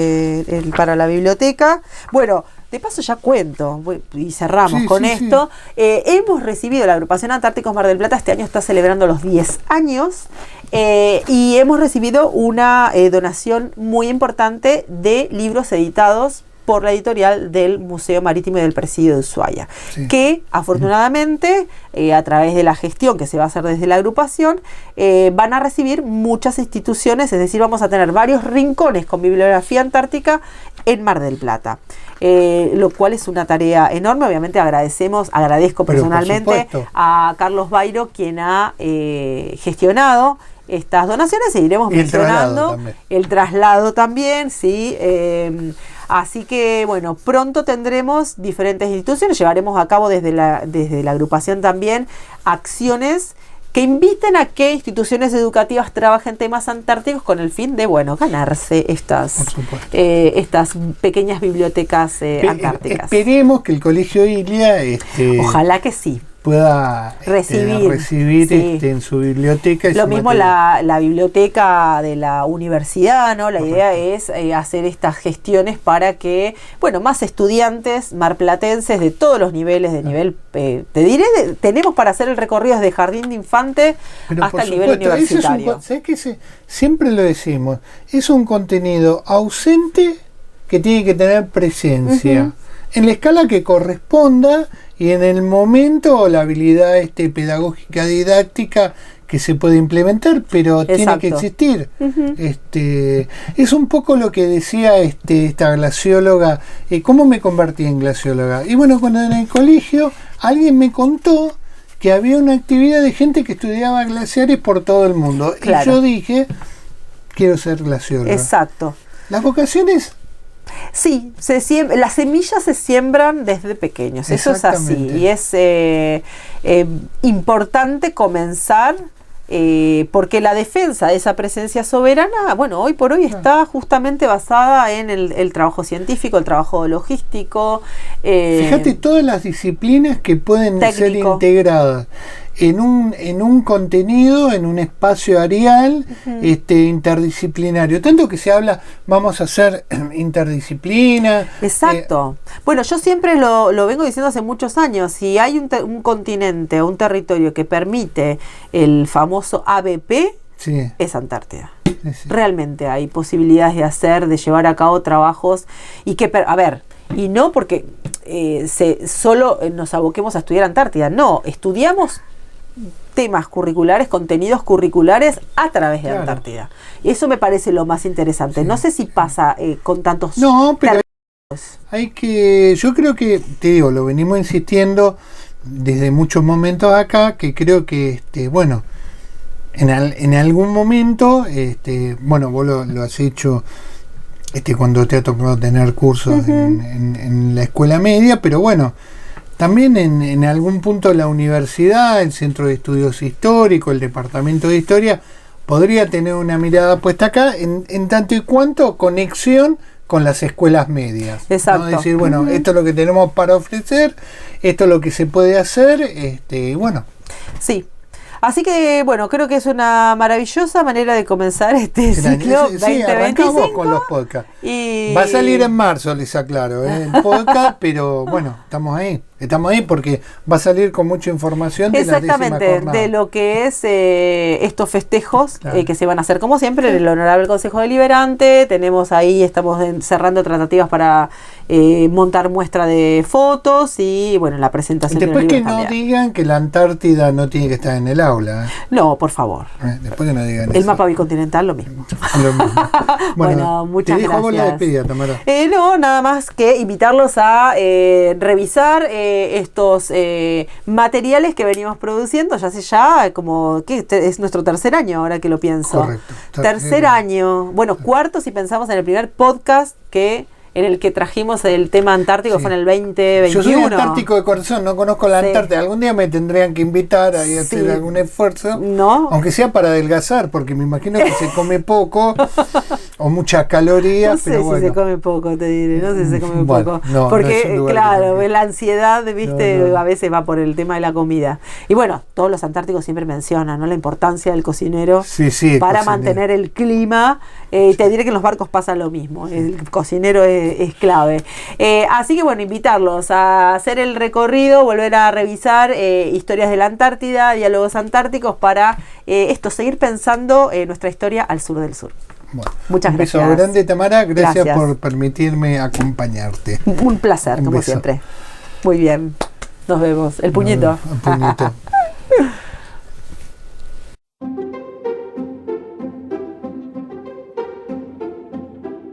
para la biblioteca. Bueno, de paso ya cuento, y cerramos con esto. Hemos recibido, la agrupación Antárticos Mar del Plata este año está celebrando los 10 años, y hemos recibido una donación muy importante de libros editados por la editorial del Museo Marítimo y del Presidio de Ushuaia, que afortunadamente, a través de la gestión que se va a hacer desde la agrupación, van a recibir muchas instituciones, es decir, vamos a tener varios rincones con bibliografía antártica en Mar del Plata. Lo cual es una tarea enorme. Obviamente agradezco personalmente a Carlos Bairo, quien ha gestionado estas donaciones, e iremos mencionando el traslado también, sí. Así que bueno, pronto tendremos diferentes instituciones, llevaremos a cabo desde la agrupación también acciones que inviten a que instituciones educativas trabajen temas antárticos con el fin de, ganarse estas pequeñas bibliotecas antárticas. Esperemos que el Colegio Ilia ojalá que sí pueda recibir en su biblioteca. Lo mismo la biblioteca de la universidad, ¿no? La idea es hacer estas gestiones para que, más estudiantes marplatenses de todos los niveles, te diré, tenemos para hacer el recorrido desde jardín de infante hasta el nivel universitario. ¿Sabes qué? Siempre lo decimos, es un contenido ausente que tiene que tener presencia en la escala que corresponda y en el momento la habilidad pedagógica didáctica que se puede implementar, pero tiene que existir. Es un poco lo que decía esta glacióloga. ¿Cómo me convertí en glacióloga? Y bueno, cuando en el colegio alguien me contó que había una actividad de gente que estudiaba glaciares por todo el mundo. Claro. Y yo dije, quiero ser glacióloga. Exacto. Las vocaciones... Sí, las semillas se siembran desde pequeños, eso es así, y es importante comenzar, porque la defensa de esa presencia soberana, hoy por hoy está justamente basada en el trabajo científico, el trabajo logístico. Fíjate todas las disciplinas que pueden ser integradas en un contenido, en un espacio areal interdisciplinario. Tanto que se habla, vamos a hacer interdisciplina. Exacto. Yo siempre lo vengo diciendo hace muchos años. Si hay un continente o un territorio que permite el famoso ABP, es Antártida. Realmente hay posibilidades de llevar a cabo trabajos y y no porque solo nos aboquemos a estudiar Antártida. No, estudiamos temas curriculares, contenidos curriculares a través de Antártida. Y eso me parece lo más interesante. No sé si pasa con tantos... No, pero yo creo que, te digo, lo venimos insistiendo desde muchos momentos acá, que creo que, en algún momento, vos lo has hecho cuando te ha tocado tener cursos en la escuela media, pero también en algún punto la universidad, el Centro de Estudios Históricos, el Departamento de Historia, podría tener una mirada puesta acá en tanto y cuanto conexión con las escuelas medias. Exacto. ¿No? Decir, esto es lo que tenemos para ofrecer, esto es lo que se puede hacer, Sí. Así que, creo que es una maravillosa manera de comenzar este ciclo 2025. Arrancamos con los podcasts. Va a salir en marzo, les aclaro, el podcast, pero estamos ahí porque va a salir con mucha información de la décima jornada. De lo que es estos festejos que se van a hacer como siempre en el Honorable Consejo Deliberante. Tenemos ahí, estamos cerrando tratativas para montar muestra de fotos y la presentación. Después que no digan que la Antártida no tiene que estar en el aula. No, por favor. Después que no digan el mapa bicontinental, lo mismo. Bueno, muchas gracias. Vos la despedida, Tamara. No, nada más que invitarlos a revisar estos materiales que venimos produciendo, es nuestro tercer año ahora que lo pienso. Correcto. Tercer año, cuarto si pensamos en el primer podcast que en el que trajimos el tema antártico, Sí. fue en el 2021. Yo soy antártico de corazón, no conozco la Sí. Antártida. Algún día me tendrían que invitar a hacer Sí. algún esfuerzo, ¿No? aunque sea para adelgazar, porque me imagino que se come poco o muchas calorías, No sé pero si bueno. se come poco, te diré, no sé si se come Bueno, poco. no, no Porque, es un lugar claro, que- la ansiedad, viste, No. a veces va por el tema de la comida. Y bueno, todos los antárticos siempre mencionan, ¿no? La importancia del cocinero Sí, sí, el para cocinero. mantener el clima. Te diré que en los barcos pasa lo mismo. El cocinero es clave. Así que bueno, invitarlos a hacer el recorrido, volver a revisar historias de la Antártida, diálogos antárticos, para seguir pensando nuestra historia al sur del sur. Bueno, Muchas un beso gracias. grande, Tamara. Gracias, Gracias. por permitirme acompañarte. Un placer, Un como beso. siempre. Muy bien. Nos vemos. El puñito. El puñito.